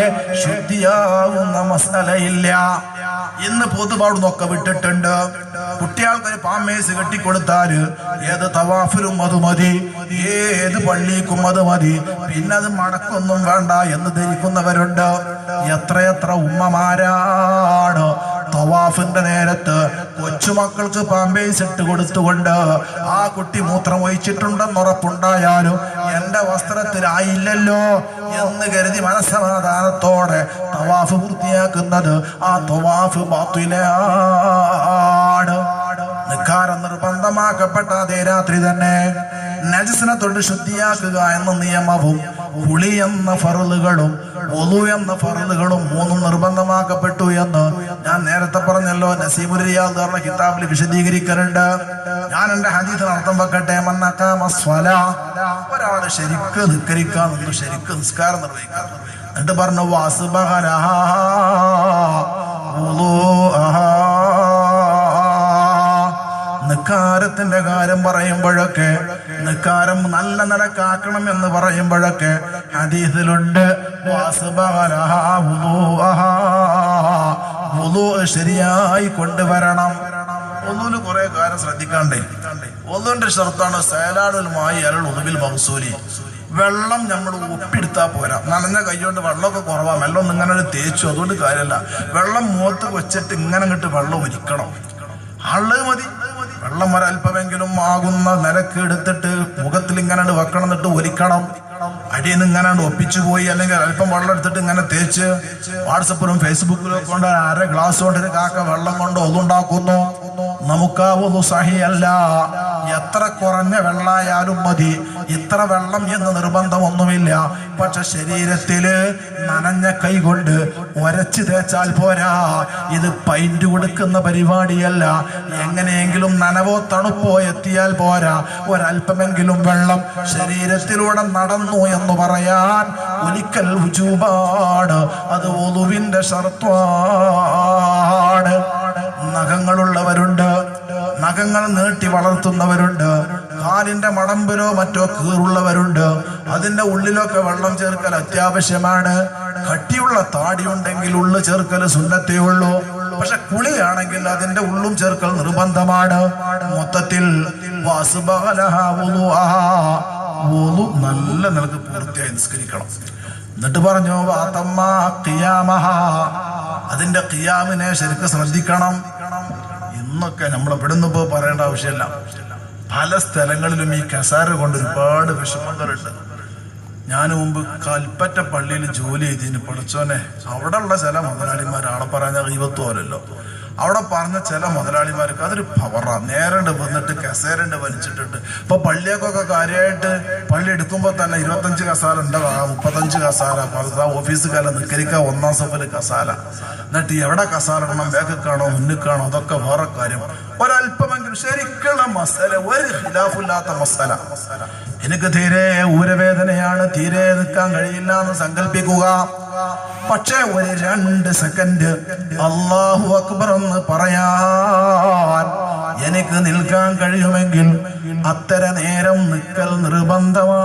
ശുദ്ധിയാകുന്ന മസാലയില്ല. ഇന്ന് പൊതുപാടുന്നൊക്കെ വിട്ടിട്ടുണ്ട്. കുട്ടികൾക്കൊരു പാമേഴ്സ് കെട്ടിക്കൊടുത്താല് ഏത് തവാഫിലും അത് മതി, ഏത് പള്ളിക്കും അത് മതി, പിന്നെ അത് മടക്കൊന്നും വേണ്ട എന്ന് ധരിക്കുന്നവരുണ്ട്. എത്രയെത്ര ഉമ്മമാരാണ് തവാഫിന്റെ നേരത്ത് കൊച്ചുമക്കൾക്ക് പാമ്പേഴ്സ് ഇട്ട് കൊടുത്തുകൊണ്ട് ആ കുട്ടി മൂത്രം ഒഴിച്ചിട്ടുണ്ടെന്ന് ഉറപ്പുണ്ടായാലും എന്റെ വസ്ത്രത്തിലായില്ലല്ലോ എന്ന് കരുതി മനസ്സമാധാനത്തോടെ തവാഫ് പൂർത്തിയാക്കുന്നത്. ആ തവാഫ് ബാത്തിലാണ്. നിക്കാരം നിർബന്ധമാക്കപ്പെട്ട അതേ രാത്രി തന്നെ നജസിനെ തൊട്ട് ശുദ്ധിയാക്കുക എന്ന നിയമവും കുളി എന്ന ഫറലുകളും ഒളു എന്ന ഫറലുകളും 3 നിർബന്ധമാക്കപ്പെട്ടു എന്ന് ഞാൻ നേരത്തെ പറഞ്ഞല്ലോ. നസീമുൽ റിയാദ് എന്ന കിതാബിൽ വിശദീകരിക്കുന്നുണ്ട്. ഞാൻ എന്റെ ഹദീസിന് അർത്ഥം വെക്കട്ടെ. ഒരാള് ശരിക്ക് നിസ്കരിക്കാൻ നിന്ന് ശരിക്ക് നിസ്കാരം നിർവഹിക്കാം. എന്നിട്ട് പറഞ്ഞു നിക്കാരത്തിന്റെ കാര്യം പറയുമ്പോഴൊക്കെ, നിക്കാരം നല്ല നിലക്കാക്കണം എന്ന് പറയുമ്പോഴൊക്കെ ഹദീസിലുണ്ട് ശരിയായി കൊണ്ടുവരണം. ഒന്നുമില്ല, കുറെ കാര്യം ശ്രദ്ധിക്കാണ്ടേ. ഒന്നിന്റെ ഷർത്താണ് സലാലുൽ മായി അലൽ ഉദുബിൽ മൗസൂലി. വെള്ളം നമ്മൾ ഒപ്പിയെടുത്താൽ പോരാ. നനഞ്ഞ കൈകൊണ്ട് വെള്ളമൊക്കെ കുറവാ, വെള്ളം ഇങ്ങനെ ഒരു തേച്ചു, അതുകൊണ്ട് കാര്യമല്ല. വെള്ളം മുഖത്ത് വെച്ചിട്ട് ഇങ്ങനെ അങ്ങോട്ട് വെള്ളം ഒരിക്കണം. ആള് മതി. വെള്ളം ഒരല്പമെങ്കിലും ആകുന്ന നിലക്ക് എടുത്തിട്ട് മുഖത്തിൽ ഇങ്ങനെ വെക്കണം, എന്നിട്ട് ഒലിക്കണം. അടിയിൽ നിന്ന് ഇങ്ങനെ ഒപ്പിച്ചു പോയി, അല്ലെങ്കിൽ അല്പം വെള്ളം എടുത്തിട്ട് ഇങ്ങനെ തേച്ച് വാട്സപ്പിലും ഫേസ്ബുക്കിലും ഒക്കെ കൊണ്ട് 1/2 ഗ്ലാസ് കൊണ്ട് ഒരു കാക്ക വെള്ളം കൊണ്ട് ഒതുണ്ടാക്കുന്നു. നമുക്കാവുന്നു സഹിയല്ല. എത്ര കുറഞ്ഞ വെള്ളായാലും മതി, ഇത്ര വെള്ളം എന്ന് നിർബന്ധമൊന്നുമില്ല. പക്ഷെ ശരീരത്തില് നനഞ്ഞ കൈ കൊണ്ട് ഒരച്ച് തേച്ചാൽ പോരാ. ഇത് പൈന്റ് കൊടുക്കുന്ന പരിപാടിയല്ല. എങ്ങനെയെങ്കിലും നനവോ തണുപ്പോ എത്തിയാൽ പോരാ, ഒരല്പമെങ്കിലും വെള്ളം ശരീരത്തിലൂടെ നടന്നു എന്ന് പറയാൻ ഒരിക്കൽ വുജൂബാണ്. അത് വുളുവിന്റെ ഷർത്താണ്. നഖങ്ങളുള്ളവരുണ്ട്, നഖങ്ങൾ നീട്ടി വളർത്തുന്നവരുണ്ട്, കാലിന്റെ മടമ്പിലോ മറ്റോ കീറുള്ളവരുണ്ട്. അതിന്റെ ഉള്ളിലൊക്കെ വെള്ളം ചേർക്കൽ അത്യാവശ്യമാണ്. കട്ടിയുള്ള താടി ഉണ്ടെങ്കിൽ ഉള്ളു ചേർക്കൽ സുന്നത്തേ ഉള്ളൂ. പക്ഷെ കുളിയാണെങ്കിൽ അതിന്റെ ഉള്ളും ചേർക്കൽ നിർബന്ധമാണ്. മൊത്തത്തിൽ നല്ല നിലക്ക് പൂർത്തിയായി നിസ്കരിക്കണം. എന്നിട്ട് പറഞ്ഞു വാതമ്മ ഖിയാമഹ, അതിന്റെ ഖിയാമിനെ ശരിക്കും ശ്രദ്ധിക്കണം. ഇന്നൊക്കെ നമ്മൾ ഇവിടുന്ന് ഇപ്പോൾ പറയേണ്ട ആവശ്യമില്ല. പല സ്ഥലങ്ങളിലും ഈ കസാര കൊണ്ട് ഒരുപാട് വിഷമങ്ങളുണ്ട്. ഞാൻ മുമ്പ് കൽപ്പറ്റ പള്ളിയിൽ ജോലി ചെയ്തതിന് പഠിച്ചോനെ, അവിടെ ഉള്ള ചില മുതലാളിമാർ ആളെ പറഞ്ഞ ഗീബത്ത് പോലല്ലോ. അവിടെ പറഞ്ഞ ചില മുതലാളിമാർക്ക് അതൊരു പവറാ. നേരണ്ട് വന്നിട്ട് കസേരണ്ട് വലിച്ചിട്ടിട്ട് ഇപ്പൊ പള്ളിയൊക്കെ കാര്യമായിട്ട് പള്ളി എടുക്കുമ്പോ തന്നെ 25 കസാല ഉണ്ടാകാം, 35 കസാല, ഓഫീസ് കാലം നിക്കരിക്ക 1ാം സഫില് കസാല. എന്നിട്ട് എവിടെ കസാല ഇടണം, ബാക്കിക്കാണോ മുന്നിക്കാണോ, അതൊക്കെ വേറെ കാര്യം. ഒരല്പമെങ്കിലും ശരിക്കുള്ള മസാല, ഒരു ഖിലാഫില്ലാത്ത മസാല. എനിക്ക് തീരെ ഊരവേദനയാണ്, തീരെ നിൽക്കാൻ കഴിയില്ല എന്ന് സങ്കല്പിക്കുക. പക്ഷേ ഒരു 2 സെക്കൻഡ് അല്ലാഹു അക്ബർ എന്ന് പറയാൻ എനിക്ക് നിൽക്കാൻ കഴിയുമെങ്കിൽ അത്തര നേരം നിൽക്കൽ നിർബന്ധമാണ്.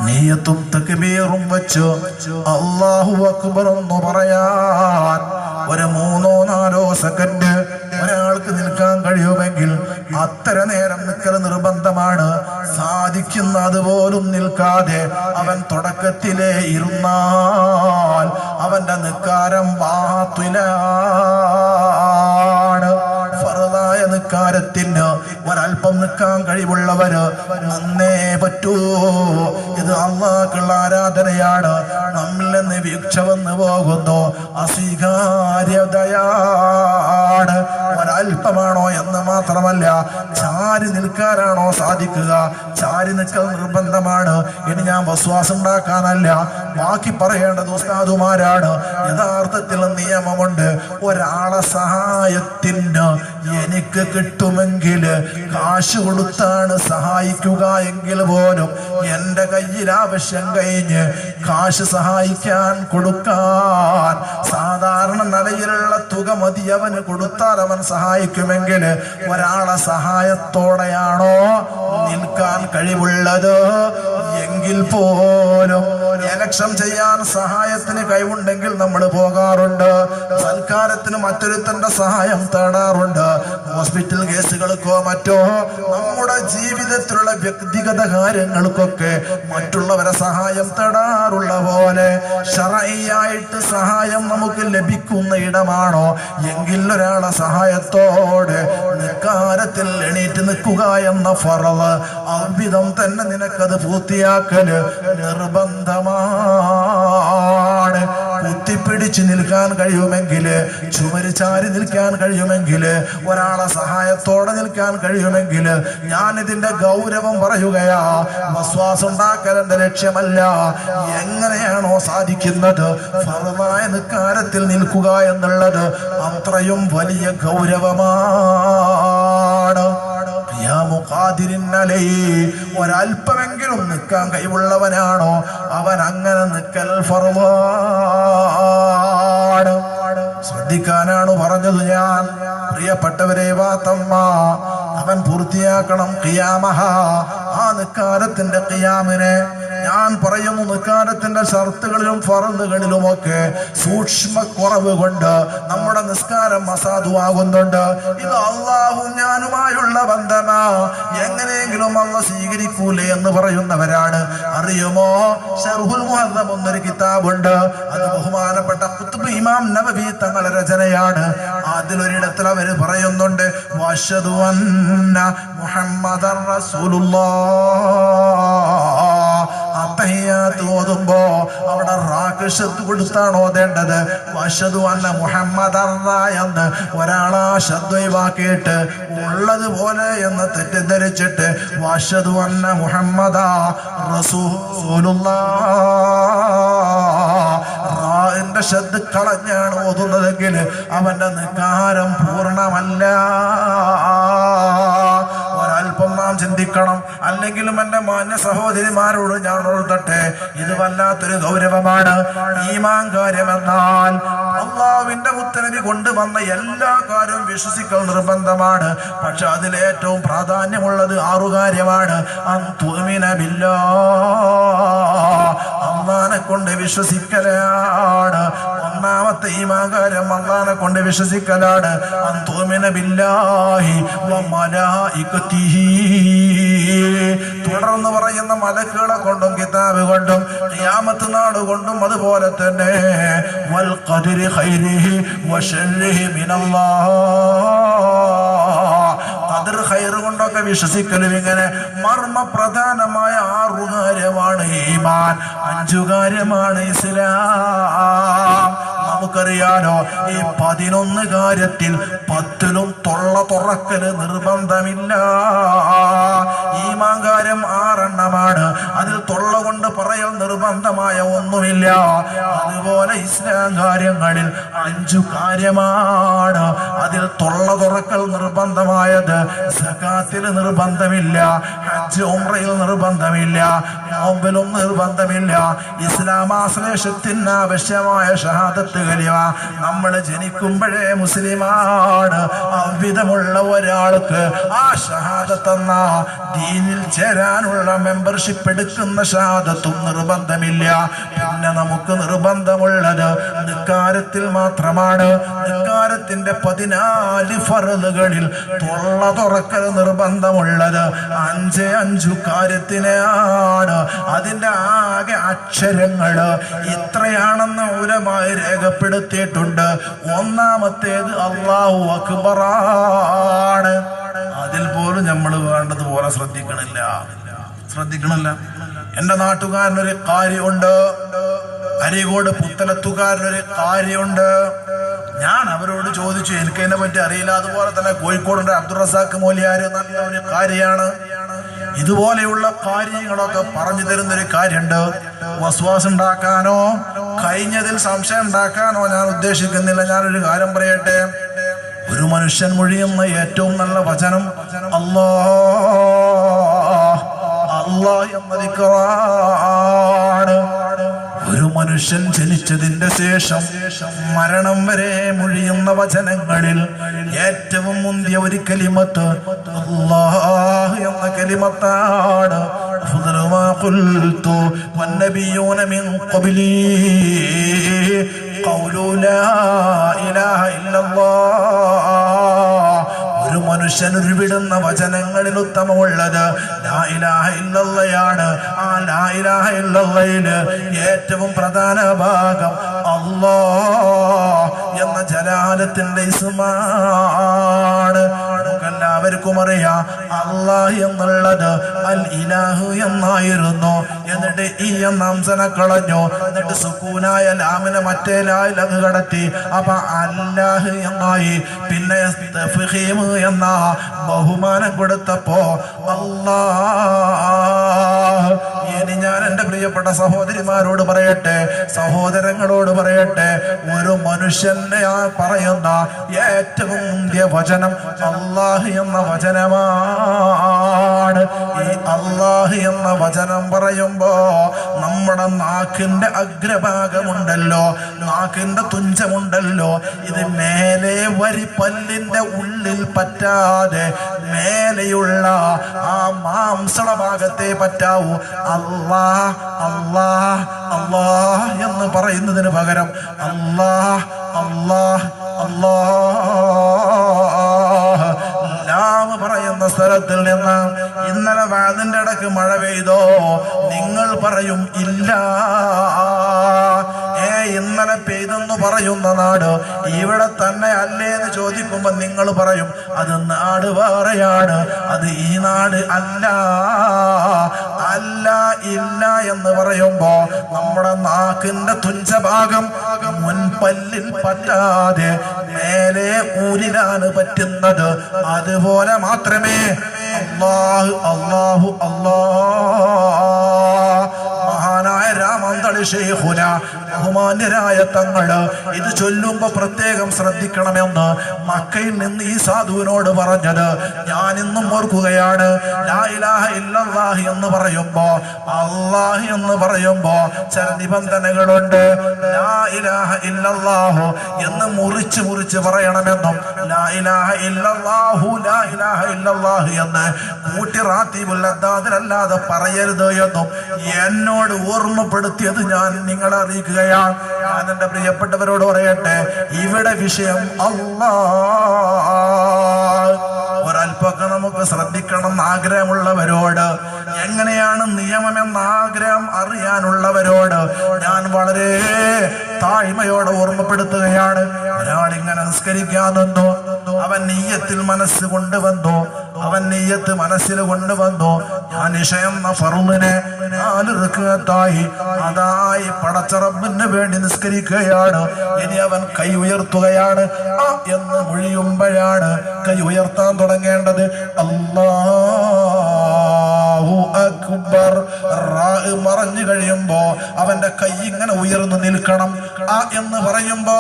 നിയ്യത്തും തക്ബീറും വെച്ച് അല്ലാഹു അക്ബർ എന്ന് പറയാൻ ഒരു 3-4 സെക്കൻഡ് ഒരാൾക്ക് നിൽക്കാൻ കഴിയുമെങ്കിൽ അത്തര നേരം നിൽക്കൽ നിർബന്ധമാണ്. സാധിക്കുന്നത് പോലും നിൽക്കാതെ അവൻ തുടക്കത്തിലേ ഇരുന്നാൽ അവന്റെ നിക്കാരം ബാത്തിലാണ്. ഫർദായ നിക്കാരത്തിന് ഒരൽപ്പം നിൽക്കാൻ കഴിവുള്ളവര് നന്നേ പറ്റൂ. ഇത് അല്ലാഹുവിനുള്ള ആരാധനയാണ്. നമ്മിൽ നിന്ന് വീഴ്ച വന്നു പോകുന്നു, അസ്വീകാര്യതയാണ്. ഒരൽപ്പമാണോ എന്ന് മാത്രമല്ല, ചാരി നിൽക്കാനാണോ സാധിക്കുക? ചാരി നിൽക്കൽ നിർബന്ധമാണ്. ഇനി ഞാൻ വസ്വാസം ഉണ്ടാക്കാനല്ല, ബാക്കി പറയേണ്ടത് ഉസ്താദുമാരാണ്. യഥാർത്ഥത്തിൽ നിയമമുണ്ട്. ഒരാളെ സഹായത്തിന് എനിക്ക് കിട്ടുമെങ്കിൽ കാശ് കൊടുത്താണ് സഹായിക്കുക എങ്കിൽ പോലും എന്റെ കയ്യിൽ ആവശ്യം കഴിഞ്ഞ് കാശ് സഹായിക്കാൻ കൊടുക്കാൻ സാധാരണ നിലയിലുള്ള തുക മതി അവന് കൊടുത്താൽ അവൻ സഹായിക്കുമെങ്കിൽ ഒരാളെ സഹായത്തോടെയാണോ നിൽക്കാൻ കഴിവുള്ളത് എങ്കിൽ പോലും ഇലക്ഷൻ ചെയ്യാൻ സഹായത്തിന് കഴിവുണ്ടെങ്കിൽ നമ്മൾ പോകാറുണ്ട്. സൽക്കാരത്തിന് മറ്റൊരുത്തന്റെ സഹായം തേടാറുണ്ട്. ഹോസ്പിറ്റൽ കേസുകൾക്കോ മറ്റോ നമ്മുടെ ജീവിതത്തിലുള്ള വ്യക്തിഗത കാര്യങ്ങൾക്കൊക്കെ മറ്റുള്ളവരെ സഹായം തേടാറുള്ള പോലെ ശർഈയായിട്ട് സഹായം നമുക്ക് ലഭിക്കുന്ന ഇടമാണോ എങ്കിൽ ഒരാളെ സഹായത്തോടെ നിക്കാരത്തിൽ എണീറ്റ് നിൽക്കുക എന്ന ഫർള് അവിധം തന്നെ നിനക്കത് പൂർത്തിയാക്കല് നിർബന്ധമാണ്. കുത്തിപ്പിടിച്ച് നിൽക്കാൻ കഴിയുമെങ്കിൽ, ചുമര് ചാരി നിൽക്കാൻ കഴിയുമെങ്കിൽ, ഒരാളെ സഹായത്തോടെ നിൽക്കാൻ കഴിയുമെങ്കിൽ ഞാൻ ഇതിന്റെ ഗൗരവം പറയുകയാ. വസ്വാസം ഉണ്ടാക്കൽ എന്റെ ലക്ഷ്യമല്ല. എങ്ങനെയാണോ സാധിക്കുന്നത് ഫർദായ നിക്കാരത്തിൽ നിൽക്കുക എന്നുള്ളത് അത്രയും വലിയ ഗൗരവമാണ്. ഒരൽപ്പമെങ്കിലും നിൽക്കാൻ കഴിവുള്ളവനാണോ അവൻ അങ്ങനെ നിൽക്കൽ ഫർളാണ്. ശ്രദ്ധിക്കാനാണ് പറഞ്ഞത് ഞാൻ. പ്രിയപ്പെട്ടവരെ, വാതമ്മ അവൻ പൂർത്തിയാക്കണം ഖിയാമഹ, ആ നിക്കാരത്തിന്റെ ഖിയാമിനെ. ഞാൻ പറയുന്നു, നിക്കാരത്തിന്റെ ഷർത്തുകളിലും ഫർളുകളിലുമൊക്കെ സൂക്ഷ്മ കുറവ് കൊണ്ട് നമ്മുടെ നിസ്കാരം അസാധുവാകുന്നുണ്ട്. ഇത് അല്ലാഹും ഞാനുമായുള്ള ബന്ധമാ, എങ്ങനെയെങ്കിലും അല്ലാഹു സ്വീകരിക്കൂലേ എന്ന് പറയുന്നവരാണ്. അറിയുമോ, ശർഹുൽ മുഹദ്ദബ് എന്നൊരു കിതാബുണ്ട്. അത് ബഹുമാനപ്പെട്ട ഖുത്ബ് ഇമാം നബവി തങ്ങളുടെ രചനയാണ്. അതിലൊരിടത്തിൽ അവർ പറയുന്നുണ്ട്, വഅശ്ഹദു അന്ന മുഹമ്മദർ റസൂലുള്ളാഹ്. അത്തഹിയ്യാത്ത് ഓതുമ്പോ അവിടെ റാഖിഷത്ത് കൊടുത്താണ് ഓതേണ്ടത്. വഅശ്ഹദു അന്ന മുഹമ്മദർ എന്ന് ഒരാളാ ശബ്ദ ഒഴിവാക്കിയിട്ട് ഉള്ളതുപോലെ എന്ന് തെറ്റിദ്ധരിച്ചിട്ട് വഅശ്ഹദു അന്ന മുഹമ്മദ റസൂലുള്ളാഹ് എന്റെ ശബ്ദ കളഞ്ഞാണ് ഓതുന്നതെങ്കിൽ അവന്റെ നിക്കാരം പൂർണ്ണമല്ല. ഒരൽപ്പം നാം ചിന്തിക്കണം. അല്ലെങ്കിലും എന്റെ മാന്യ സഹോദരിമാരോട് ഞാൻ ഓർത്തട്ടെ, ഇത് വല്ലാത്തൊരു ഗൗരവമാണ്. ഈമാൻ കാര്യമെന്നാൽ അല്ലാഹുവിന്റെ മുത്തനബി കൊണ്ടുവന്ന എല്ലാ കാര്യവും വിശ്വസിക്കൽ നിർബന്ധമാണ്. പക്ഷെ അതിലേറ്റവും പ്രാധാന്യമുള്ളത് 6 കാര്യമാണ്. അൻതുഅ്മിന ബില്ലാഹ്, അല്ലാഹനെ കൊണ്ട് വിശ്വസിക്കലാണ്. ഒന്നാമത്തെ ഈമാൻ കാര്യം അല്ലാഹനെ കൊണ്ട് വിശ്വസിക്കലാണ്. അൻതുഅ്മിന ബില്ലാഹി വ മലായികതിഹി, തുടർന്ന് പറയുന്ന മലക്കുകളെ കൊണ്ടും കിതാബ് കൊണ്ടും ഖിയാമത്ത് നാൾ കൊണ്ടും അതുപോലെ തന്നെ വൽ ഖദരി ഖൈരിഹി വശർരിഹി മിനല്ലാഹ് ഖദർ ഖൈർ കൊണ്ടൊക്കെ വിശ്വസിക്കലും ഇങ്ങനെ മർമ്മപ്രധാനമായ 6 കാര്യമാണ് ഈമാൻ, 5 കാര്യമാണ് ഇസ്ലാം. നമുക്കറിയാലോ ഈ 11 കാര്യത്തിൽ 10ലും തൊള്ള തുറക്കല് നിർബന്ധമില്ല. ഈമാൻ കാര്യം 6 എണ്ണമാണ്, അതിൽ തൊള്ള കൊണ്ട് പറയൽ നിർബന്ധമായ ഒന്നുമില്ല. അതുപോലെ ഇസ്ലാം കാര്യങ്ങളിൽ 5 കാര്യമാണ്, അതിൽ തൊള്ള തുറക്കൽ നിർബന്ധമായത്. സകാത്തിൽ നിർബന്ധമില്ല, ഹജ്ജ് ഉംറയിൽ നിർബന്ധമില്ല, നോമ്പിലും നിർബന്ധമില്ല. ഇസ്ലാം ആശ്ലേഷത്തിന് ആവശ്യമായ ഷഹാദത്ത് കലിമ നമ്മൾ ജനിക്കുമ്പോഴേ മുസ്ലിമാണ്. അവിധമുള്ള ഒരാൾക്ക് ആ ഷഹാദത്ത് എന്ന ദീനിൽ ചേരാനുള്ള മെമ്പർഷിപ്പ് എടുക്കുന്ന ഷഹാദത്തും നിർബന്ധമില്ല. പിന്നെ നമുക്ക് നിർബന്ധമുള്ളത് നിക്കാരത്തിൽ മാത്രമാണ്. നിക്കാരത്തിന്റെ 14 ഫർളുകളിൽ തൊള്ള തുറക്കൽ നിർബന്ധമുള്ളത് 5 കാര്യത്തിനാണ്. അതിന്റെ ആകെ അക്ഷരങ്ങള് ഇത്രയാണെന്ന് ഉലമായി രേഖപ്പെടുത്തിയിട്ടുണ്ട്. ഒന്നാമത്തേത് അല്ലാഹു അക്ബറാണ്. അതിൽ പോലും നമ്മൾ വേണ്ടതുപോലെ ശ്രദ്ധിക്കണില്ല. എന്റെ നാട്ടുകാരനൊരു കാര്യമുണ്ട്, അരീകോട് പുത്തലത്തുകാരനൊരു കാര്യമുണ്ട്. ഞാൻ അവരോട് ചോദിച്ചു, എനിക്കതിനെ പറ്റി അറിയില്ല. അതുപോലെ തന്നെ കോഴിക്കോടിന്റെ അബ്ദുൾ റസാഖ് മൗലിയാര് നല്ല ഒരു കാര്യമാണ്. ഇതുപോലെയുള്ള കാര്യങ്ങളൊക്കെ പറഞ്ഞു തരുന്നൊരു കാര്യമുണ്ട്. വസ്വാസ് ഉണ്ടാക്കാനോ കഴിഞ്ഞതിൽ സംശയം ഉണ്ടാക്കാനോ ഞാൻ ഉദ്ദേശിക്കുന്നില്ല. ഞാനൊരു കാര്യം പറയട്ടെ. ഒരു മനുഷ്യൻ മൊഴിയുന്ന ഏറ്റവും നല്ല വചനം അല്ലാഹ് എന്ന ദിക്റാണ്. ഒരു മനുഷ്യൻ ജനിച്ചതിന്റെ ശേഷം മരണം വരെ മൊഴിയുന്ന വചനങ്ങളിൽ ഏറ്റവും മുന്തിയ ഒരു കലിമത്ത് അല്ലാഹ് എന്ന കലിമത്താണ്. ഫുദലുമാ ഖുൽതു വന്നബിയൂന മിൻ ഖബ്ലി ഖൗലു ലാ ഇലാഹ ഇല്ലല്ലാഹ്. ഒരു മനുഷ്യൻ ഉരുവിടുന്ന വചനങ്ങളിൽ ഉത്തമമുള്ളത് ലാ ഇലാഹ ഇല്ലല്ലാഹയാണ്. ആ ലാ ഇലാഹ ഇല്ലല്ലാഹയില് ഏറ്റവും പ്രധാന ഭാഗം അല്ലാഹ് എന്ന ജലാലത്തിന്റെ ഇസ്മാണ്. നമുക്കെല്ലാവർക്കും അറിയാം അല്ലാഹ് എന്നുള്ളത് അൽ ഇലാഹു എന്നായിരുന്നു. എന്നിട്ട് ഈ എന്ന അംസനെ കളഞ്ഞു, എന്നിട്ട് സുക്കൂനായ ലാമിനെ മറ്റേ ലായിൽ അങ്ങ് കടത്തി. അപ്പൊ അല്ലാഹ് എന്നായി. പിന്നെ തഫ്ഖീം എന്ന ബഹുമാനം കൊടുത്തപ്പോ അല്ലാഹ്. ഇനി ഞാൻ എന്റെ പ്രിയപ്പെട്ട സഹോദരിമാരോട് പറയട്ടെ, സഹോദരങ്ങളോട് പറയട്ടെ, ഒരു മനുഷ്യന്റെ ആ പറയുന്ന ഏറ്റവും മുന്തിയ വചനം അല്ലാഹ് എന്ന വചനമാണ്. ഈ അല്ലാഹ് എന്ന വചനം പറയുമ്പോ നമ്മുടെ നാക്കിന്റെ അഗ്രഭാഗമുണ്ടല്ലോ, നാക്കിന്റെ തുഞ്ചമുണ്ടല്ലോ, ഇത് മേലെ പല്ലിന്റെ ഉള്ളിൽ പറ്റാതെ മേലെയുള്ള ആ മാംസള ഭാഗത്തെ പറ്റാവൂ. അല്ലാഹ് അല്ലാഹ് അല്ലാഹ് എന്ന് പറയുന്നതിന് പകരം അല്ലാഹ് അല്ലാഹ് അല്ലാഹ് ലാം പറയുന്ന സ്ഥലത്തിൽ നിന്ന് ഇന്നലെ വാതിന്റെ ഇടക്ക് മഴ പെയ്തോ? നിങ്ങൾ പറയും ഇല്ല. ഇന്നലെ പെയ്തെന്ന് പറയുന്ന നാട് ഇവിടെ തന്നെ അല്ലേ എന്ന് ചോദിക്കുമ്പോ നിങ്ങൾ പറയും അത് നാട് വേറെയാണ്, അത് ഈ നാട് അല്ല. അല്ല ഇല്ല എന്ന് പറയുമ്പോ നമ്മുടെ നാക്കിന്റെ തുഞ്ചഭാഗം മുൻപല്ലിൽ പറ്റാതെ മേലെ ഊരിലാണ് പറ്റുന്നത്. അതുപോലെ മാത്രമേ അല്ലാഹു അല്ലാഹു അല്ലാഹ്. മഹാനായ രാമന്തളി ശൈഖുന ബഹുമാന്യരായ തങ്ങള് ഇത് ചൊല്ലുമ്പോ പ്രത്യേകം ശ്രദ്ധിക്കണമെന്ന് മക്കയിൽ നിന്ന് ഈ സാധുവിനോട് പറഞ്ഞത് ഞാൻ ഇന്നും ഓർക്കുകയാണ്. ലാ ഇലാഹ ഇല്ലല്ലാഹ് എന്ന് പറയുമ്പോ അല്ലാഹ് എന്ന് പറയുമ്പോ ചില നിബന്ധനകളുണ്ട്. ലാ ഇലാഹ ഇല്ലല്ലാഹു എന്ന് മുറിച്ച് പറയണമെന്നും ലാ ഇലാഹ ഇല്ലല്ലാഹു ലാ ഇലാഹ ഇല്ലല്ലാഹു എന്ന് കൂട്ടി റാത്തീബുല്ലല്ലാതെ പറയരുത് എന്നും എന്നോട് ഓർമ്മപ്പെടുത്തിയത് ഞാൻ നിങ്ങളെ അറിയിക്കുകയാണ്. ഞാൻ എന്റെ പ്രിയപ്പെട്ടവരോട് പറയട്ടെ, ഇവിടെ വിഷയം അല്ലാഹ്. ഒരൽപ്പം ചിലപ്പൊക്കെ നമുക്ക് ശ്രദ്ധിക്കണം ആഗ്രഹമുള്ളവരോട്, എങ്ങനെയാണ് നിയമമെന്ന ആഗ്രഹം അറിയാനുള്ളവരോട് ഞാൻ വളരെ താഴ്മയോടെ ഓർമ്മപ്പെടുത്തുകയാണ്. ഒരാളിങ്ങനെ നിസ്കരിക്കാൻ നിന്നു, അവൻ നീയത്തിൽ മനസ്സ് കൊണ്ടുവന്നു, അവൻ നീയത്ത് മനസ്സിൽ കൊണ്ടുവന്നു, ഞാൻ ഇശ എന്ന ഫർളിനെ 4 റക്അത്തായി അതായി പടച്ച റബ്ബിന് വേണ്ടി നിസ്കരിക്കുകയാണ്. ഇനി അവൻ കൈ ഉയർത്തുകയാണ്. എന്ന് മൊഴിയുമ്പോഴാണ് കൈ ഉയർത്താൻ തുടങ്ങേണ്ടത്. അല്ലാഹു അക്ബർ മറഞ്ഞു കഴിയുമ്പോ അവന്റെ കൈ ഇങ്ങനെ ഉയർന്നു നിൽക്കണം. എന്ന് പറയുമ്പോ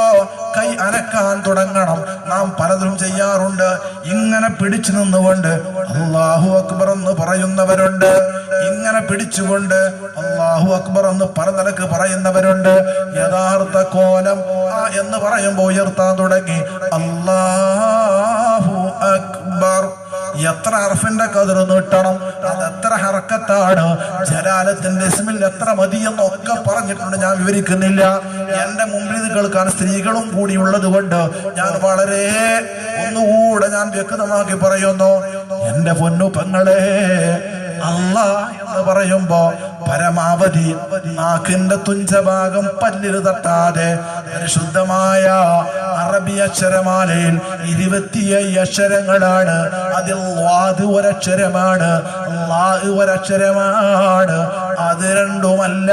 കൈ അനക്കാൻ തുടങ്ങണം. നാം പലതും ചെയ്യാറുണ്ട്. ഇങ്ങനെ പിടിച്ചു നിന്നുകൊണ്ട് അല്ലാഹു അക്ബർ എന്ന് പറയുന്നവരുണ്ട്, ഇങ്ങനെ പിടിച്ചുകൊണ്ട് അല്ലാഹു അക്ബർ എന്ന് പല നിലക്ക് പറയുന്നവരുണ്ട്. യഥാർത്ഥ കോലം എന്ന് പറയുമ്പോ ഉയർത്താൻ തുടങ്ങി അല്ലാഹു അക്ബർ. എത്ര ഹർഫിന്റെ കതിർ നീട്ടണം, അത് എത്ര ഹർക്കത്താണ്, ജലാലത്തിന്റെ ഇസ്മിൽ എത്ര മതി എന്നൊക്കെ പറഞ്ഞിട്ടുണ്ട്. ഞാൻ വിവരിക്കുന്നില്ല. എന്റെ മുമ്പിൽ ഇത് കേൾക്കാൻ സ്ത്രീകളും കൂടി ഉള്ളത് കൊണ്ട് ഞാൻ വളരെ ഒന്നുകൂടെ ഞാൻ വ്യക്തമാക്കി പറയുന്നു. എന്റെ പൊന്നു പെങ്ങളെ, അല്ലാഹ് എന്ന് പറയുമ്പോ പരമാവധി നാക്കിന്റെ തുഞ്ചഭാഗം പല്ലിൽ തട്ടാതെ പരിശുദ്ധമായ അറബി അക്ഷരമാലയിൽ 27 അക്ഷരങ്ങളാണ്. അതിൽ വാദ് ഒരക്ഷരമാണ്, ലാഹ് ഒരക്ഷരമാണ്. അത് രണ്ടുമല്ല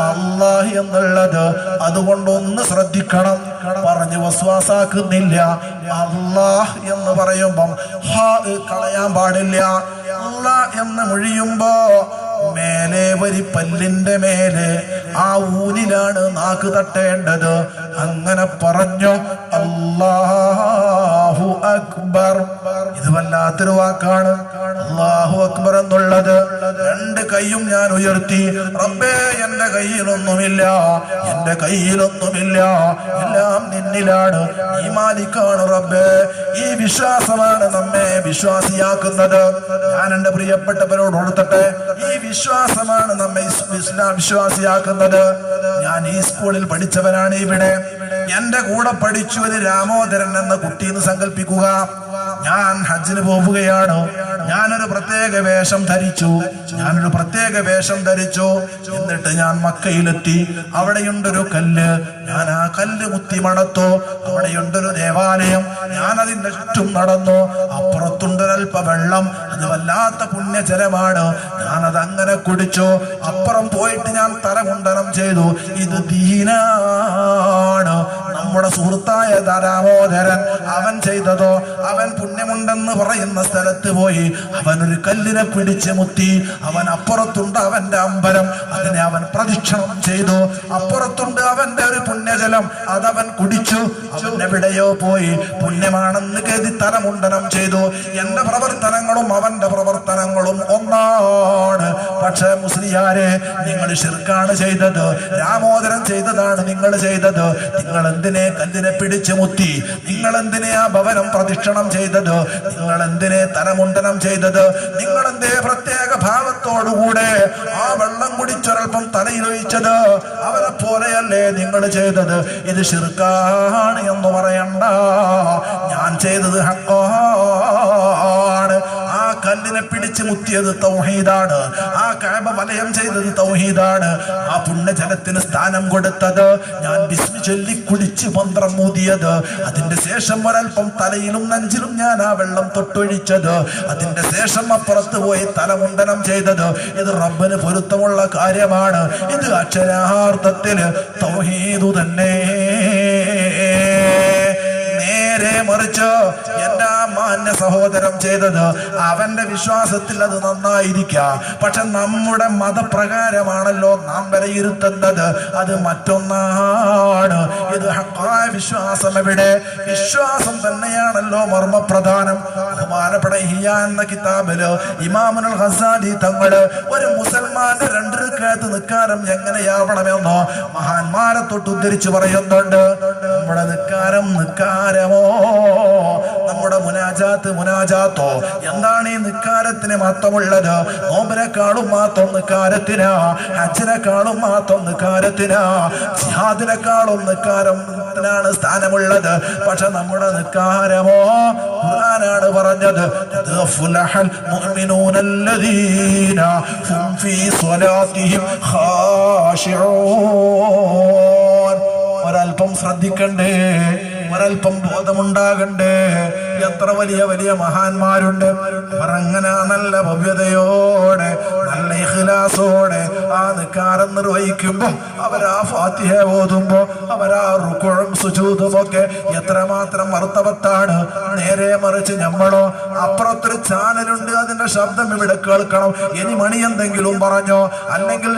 അല്ലാഹ് എന്നുള്ളത്. അതുകൊണ്ടൊന്ന് ശ്രദ്ധിക്കണം. പറഞ്ഞ് വസ്വാസാക്കുന്നില്ല. അല്ലാഹ് എന്ന് പറയുമ്പം ഹാ കളയാൻ പാടില്ല. അല്ലാഹ് എന്ന് മൊഴിയുമ്പോ മേലെ വരി പല്ലിന്റെ മേലെ ആ ഊനിലാണ് നാക്ക് തട്ടേണ്ടത്. അങ്ങനെ പറഞ്ഞു അല്ലാഹു അക്ബർ. ഇത് വല്ലാത്തൊരു വാക്കാണ് അല്ലാഹു അക്ബർ എന്നുള്ളത്. 2 കൈയും ഞാൻ ഉയർത്തി. റബ്ബേ, എന്റെ കയ്യിലൊന്നുമില്ല, എന്റെ കയ്യിലൊന്നുമില്ല, എല്ലാം നിന്നിലാണ്. ഈ മാലിക്കാണ് റബ്ബേ. ഈ വിശ്വാസമാണ് നമ്മെ വിശ്വാസിയാക്കുന്നത്. ഞാൻ എന്റെ പ്രിയപ്പെട്ടവരോട് ഓർത്തട്ടെ, ഈ വിശ്വാസമാണ് നമ്മെ വിശ്വാസിയാക്കുന്നത്. ഞാൻ ഈ സ്കൂളിൽ പഠിച്ചവനാണ്. ഇവിടെ എന്റെ കൂടെ പഠിച്ചു ഒരു രാമോദരൻ എന്ന കുട്ടിയെന്ന് സങ്കല്പിക്കുക. ഞാൻ ഹജ്ജിന് പോവുകയാണ്. ഞാനൊരു പ്രത്യേക വേഷം ധരിച്ചു. എന്നിട്ട് ഞാൻ മക്കയിലെത്തി. അവിടെയുണ്ടൊരു കല്ല്. ഞാൻ ആ കല്ല് മുത്തി മണത്തു. അവിടെയുണ്ടൊരു ദേവാലയം. ഞാൻ അതിന്റെ ചുറ്റും നടന്നു. അപ്പുറത്തുണ്ടൊരൽപ്പ വെള്ളം. അത് വല്ലാത്ത പുണ്യജലമാണ്. ഞാനത് അങ്ങനെ കുടിച്ചു. അപ്പുറം പോയിട്ട് ഞാൻ തലമുണ്ടനം ചെയ്തു. ഇത് ദീനാണ്. നമ്മുടെ സുഹൃത്തായ ദാമോദരൻ അവൻ ചെയ്തതോ, അവൻ പുണ്യമുണ്ടെന്ന് പറയുന്ന സ്ഥലത്ത് പോയി അവനൊരു കല്ലിനെ പിടിച്ച് മുത്തി. അവൻ അപ്പുറത്തുണ്ട് അവന്റെ അമ്പലം, അതിനെ അവൻ പ്രദക്ഷിണം ചെയ്തു. അപ്പുറത്തുണ്ട് അവന്റെ ഒരു പുണ്യജലം, അതവൻ കുടിച്ചു. അവൻ എവിടെയോ പോയി പുണ്യമാണെന്ന് കരുതി തലമുണ്ടനം ചെയ്തു. എന്റെ പ്രവർത്തനങ്ങളും അവന്റെ പ്രവർത്തനങ്ങളും ഒന്നാണ്. പക്ഷേ മുസ്ലിയാരെ, നിങ്ങൾ ശിർക്കാണ് ചെയ്തത്. രാമോദരൻ ചെയ്തതാണ് നിങ്ങൾ ചെയ്തത്. നിങ്ങൾ എന്തിനെ കല്ലിനെ പിടിച്ചു മുത്തി? നിങ്ങൾ എന്തിനെ ആ ഭവനം പ്രദക്ഷിണം ചെയ്തത്? നിങ്ങൾ എന്തിനെ തലമുണ്ടനം ചെയ്തത്? നിങ്ങൾ എന്തേ പ്രത്യേക ഭാവത്തോടുകൂടെ ആ വെള്ളം കുടിച്ചൊരൽപ്പം തലയിലൊഴിച്ചത്? അവരെ പോലെയല്ലേ നിങ്ങൾ ചെയ്തത്? ഇത് ശിർക്കാണ് എന്ന് പറയണ്ട. ഞാൻ ചെയ്തത് ഹഖാണ്. ആ കല്ലിനെ പിടിച്ച് മുത്തിയത് തൗഹീദാണ്. ആ കഅബ വലയം ചെയ്തത് തൗഹീദാണ്. ആ പുണ്യജലത്തിന് സ്ഥാനം കൊടുത്തത് ഞാൻ ബിസ്മി ചൊല്ലി കുടിച്ച് മന്ത്രം മൂതിയത്. അതിന്റെ ശേഷം ഒരൽപ്പം തലയിലും നെഞ്ചിലും ഞാൻ ആ വെള്ളം തൊട്ടൊഴിച്ചത്. അതിന്റെ ശേഷം അപ്പുറത്ത് പോയി തലമുണ്ടനം ചെയ്തത്. ഇത് റബ്ബിന് പൊരുത്തമുള്ള കാര്യമാണ്. ഇത് അക്ഷരാർത്ഥത്തിൽ തൗഹീദ് തന്നെ. നേരെ മറിച്ച് എന്റെ മാന്യ സഹോദരൻ ചെയ്തത് അവന്റെ വിശ്വാസത്തിൽ അത് നന്നായിരിക്കാം. പക്ഷെ നമ്മുടെ മതപ്രകാരമാണല്ലോ നാം വിലയിരുത്തുന്നത്. അത് മറ്റൊന്നാണ്. ഇത് ഹഖായ വിശ്വാസം. എവിടെ വിശ്വാസം തന്നെയാണല്ലോ മർമ്മപ്രധാനം. ബഹുമാനപ്പെട്ട ഇഹ്യാ എന്ന കിതാബില് ഇമാമുൽ ഗസാലി തങ്ങള് ഒരു മുസൽമാന്റെ 2 റക്അത്ത് നിസ്കാരം എങ്ങനെയാവണമെന്നോ മഹാന്മാരെ തൊട്ട് ഉദ്ധരിച്ച് പറയുന്നുണ്ട്. നമ്മുടെ നിസ്കാരമോ, നമ്മുടെ മുനാജാത്തോ? എന്താണ് ഈ നിസ്കാരത്തിന് മാത്രമുള്ളത്? നോമ്പിനെക്കാളും മാത്രം നിസ്കാരത്തിനാ, ഹജ്ജിനെക്കാളും മാത്രം നിസ്കാരത്തിനാ, ജിഹാദിനെക്കാളും നിസ്കാരം മഹത്വത്തിനാണ് സ്ഥാനമുള്ളത്. പക്ഷെ നമ്മുടെ നിക്കാരമോ ഖുർആനാണ് പറഞ്ഞത്, ഖുഫുലഹൽ മുഅ്മിനൂനല്ലദീന ഹും ഫീ സ്വലാത്തിഹിം ഖാശിഊൻ. ഒരൽപ്പം ശ്രദ്ധിക്കണ്ടേ, ഒരൽപ്പം ബോധമുണ്ടാകണ്ടേ. എത്ര വലിയ വലിയ മഹാന്മാരുണ്ട്. അങ്ങനെ നല്ല ഭവ്യതയോടെ നല്ല ഇഖ്ലാസോടെ ആ നിക്കാരം നിർവഹിക്കുമ്പോ അവരാ ഫാത്തിഹ ഓതുമ്പോ അവരാ റുക്കുഉം സുജൂദും ഒക്കെ എത്രമാത്രം മർത്തബത്താണ്. നേരെ മറിച്ച് നമ്മളോ അപ്പുറത്തൊരു ചാനലുണ്ട്, അതിന്റെ ശബ്ദം ഇവിടെ കേൾക്കണം. ഇനി മണി എന്തെങ്കിലും പറഞ്ഞോ, അല്ലെങ്കിൽ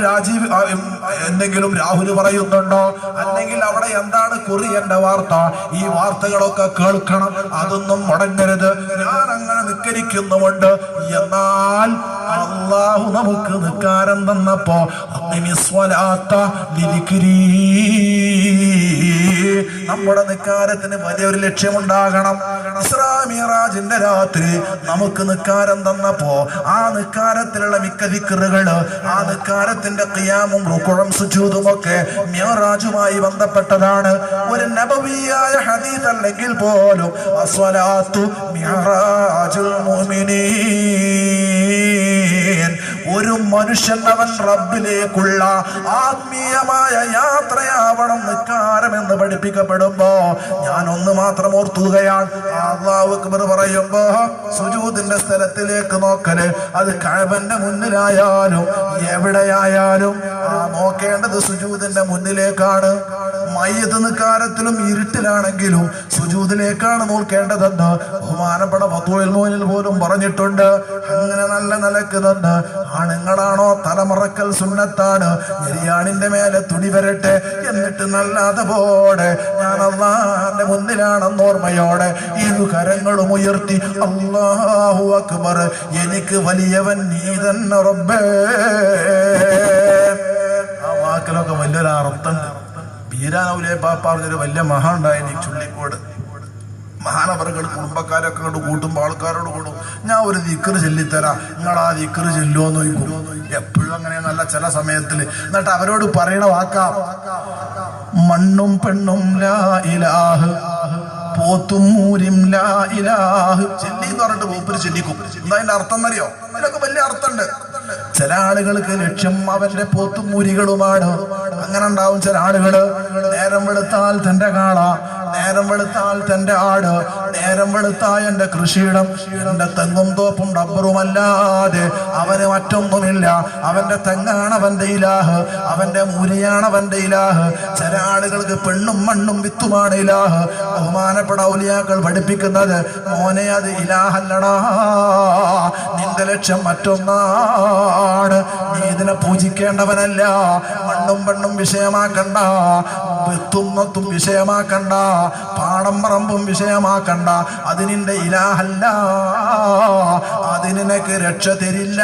എന്തെങ്കിലും രാഹുൽ പറയുന്നുണ്ടോ, അല്ലെങ്കിൽ അവിടെ എന്താണ് കുറിയന്റെ വാർത്ത, ഈ വാർത്തകളൊക്കെ കേൾക്കണം. അതൊന്നും മുടങ്ങരുത്. ഞാൻ അങ്ങനെ നിക്കരിക്കുന്നുമുണ്ട്. എന്നാൽ അല്ലാഹു നമുക്ക് നിക്കാരം തന്നപ്പോ നമ്മുടെ നിക്കാരത്തിന് വലിയൊരു ലക്ഷ്യമുണ്ടാകണം. ഇസ്രാ മിഅ്റാജിന്റെ രാത്രി നമുക്ക് നിക്കാരം തന്നപ്പോ ആ നിക്കാരത്തിലുള്ള മിക്ക ദിക്റുകള്, ആ നിക്കാരത്തിന്റെ ഖിയാമും റുകുഉം സുജൂദും ഒക്കെ മിഅ്റാജുമായി ബന്ധപ്പെട്ടതാണ്. ഒരു നബവിയായ ഹദീസ് അല്ലെങ്കിൽ പോലും അസ്വലാത്തു മിഅ്റാജുൽ മുഅ്മിനീൻ, ഒരു മനുഷ്യൻ അവൻ റബ്ബിലേക്കുള്ള ആത്മീയമായ യാത്രയാവണം നിക്കാരം എന്ന് പഠിപ്പിക്കപ്പെടുമ്പോ ഞാൻ ഒന്ന് മാത്രം ഓർത്തുകയാണ്. അല്ലാഹു അക്ബർ പറയുമ്പോ സുജൂദിന്റെ സ്ഥലത്തിലേക്ക് നോക്കല്, അത് കഅബന്റെ മുന്നിലായാലും എവിടെയായാലും നോക്കേണ്ടത് സുജൂദിന്റെ മുന്നിലേക്കാണ്. മയ്യിത്ത് നിക്കാരത്തിലും ഇരുട്ടിലാണെങ്കിലും സുജൂദിലേക്കാണ് നോക്കേണ്ടതെന്ന് ബഹുമാനപ്പെട്ട ഫത്വയിൽ മോനിൽ പോലും പറഞ്ഞിട്ടുണ്ട്. അങ്ങനെ നല്ല നിലക്ക് നിന്ന് ആണുങ്ങളാണോ തലമറക്കൽ സുന്നത്താണ്. നിര്യാണിന്റെ മേലെ തുണി വരട്ടെ, എന്നിട്ട് നല്ല അതുപോലെ ഞാൻ അല്ലാഹുവിന്റെ മുന്നിലാണെന്ന് ഓർമ്മയോടെ ഇരു കരങ്ങളും ഉയർത്തി അല്ലാഹു അക്ബർ, എനിക്ക് വലിയവൻ നീ തന്നെ റബ്ബേ. ആ വാക്കിലൊക്കെ വലിയൊരു അർത്ഥമുണ്ട്. ബീരാനൗലിയ പാപ്പ പറഞ്ഞൊരു വലിയ മഹാൻ ഉണ്ടായി ചുള്ളിക്കോട്. മഹാനവറുകൾ കുടുംബക്കാരൊക്കെ കൊണ്ട് കൂട്ടുമ്പോൾ ആൾക്കാരോട് കൂടും, ഞാൻ ഒരു ദിക്ർ ചൊല്ലിത്തരാം, നിങ്ങൾ ആ ദിക്ർ ചൊല്ലുമോന്ന് ചോദിക്കും. എപ്പോഴും അങ്ങനെ നല്ല ചില സമയത്തില്. എന്നിട്ട് അവരോട് പറയണ വാക്കാം, മണ്ണും പെണ്ണും ലാ ഇലാഹ്, പോത്തും മൂരും ലാ ഇലാഹ് ചെല്ലി എന്ന് പറഞ്ഞിട്ട് മൂപ്പര് ചെല്ലിക്കും. എന്താ അതിന്റെ അർത്ഥം എന്നറിയോ? ഇതിലൊക്കെ വലിയ അർത്ഥമുണ്ട്. ചില ആളുകൾക്ക് ലക്ഷ്യം അവന്റെ പോത്തും മൂരികളുമാണ്. അങ്ങനെ ഉണ്ടാവും ചില ആളുകള്. നേരം വെളുത്താൽ തന്റെ കാള, നേരം വെളുത്താൽ തന്റെ ആട്, നേരം വെളുത്താൽ എന്റെ കൃഷിയിടം, എന്റെ തെങ്ങും തോപ്പും റബ്ബറുമല്ലാതെ അവന് മറ്റൊന്നുമില്ല. അവന്റെ തെങ്ങാണ് അവന്റെ ഇലാഹ്, അവന്റെ മൂരിയാണ് അവന്റെ ഇലാഹ്. ചില ആളുകൾക്ക് പെണ്ണും മണ്ണും വിത്തുമാണ് ഇലാഹ്. ബഹുമാനപ്പെട്ട ഔലിയാക്കൾ പഠിപ്പിക്കുന്നത്, മോനെ അത് ഇലാഹല്ലടാ, നിന്റെ ലക്ഷ്യം മറ്റൊന്നാണ്. നീ ഇതിനെ പൂജിക്കേണ്ടവനല്ല. മണ്ണും പെണ്ണും വിഷയമാക്കണ്ട, വിത്തും വിഷയമാക്കണ്ട, പാടം പറമ്പും വിഷയമാക്കണ്ട. അത് നിന്റെ ഇലാഹല്ല, അത് നിനക്ക് രക്ഷ തരില്ല.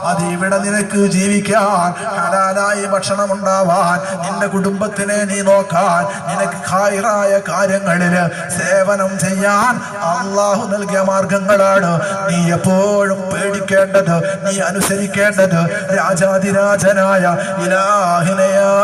അത് ഇവിടെ നിനക്ക് ജീവിക്കാൻ, ഹലാലായി ഭക്ഷണം ഉണ്ടാവാൻ, നിന്റെ കുടുംബത്തിനെ നീ നോക്കാൻ, നിനക്ക് ഖൈറായ കാര്യങ്ങളില് സേവനം ചെയ്യാൻ അള്ളാഹു നൽകിയ മാർഗങ്ങളാണ്. നീ എപ്പോഴും പേടിക്കേണ്ടത്, നീ അനുസരിക്കേണ്ടത് രാജാതിരാജനായ ഇലാഹിനെയാണ്.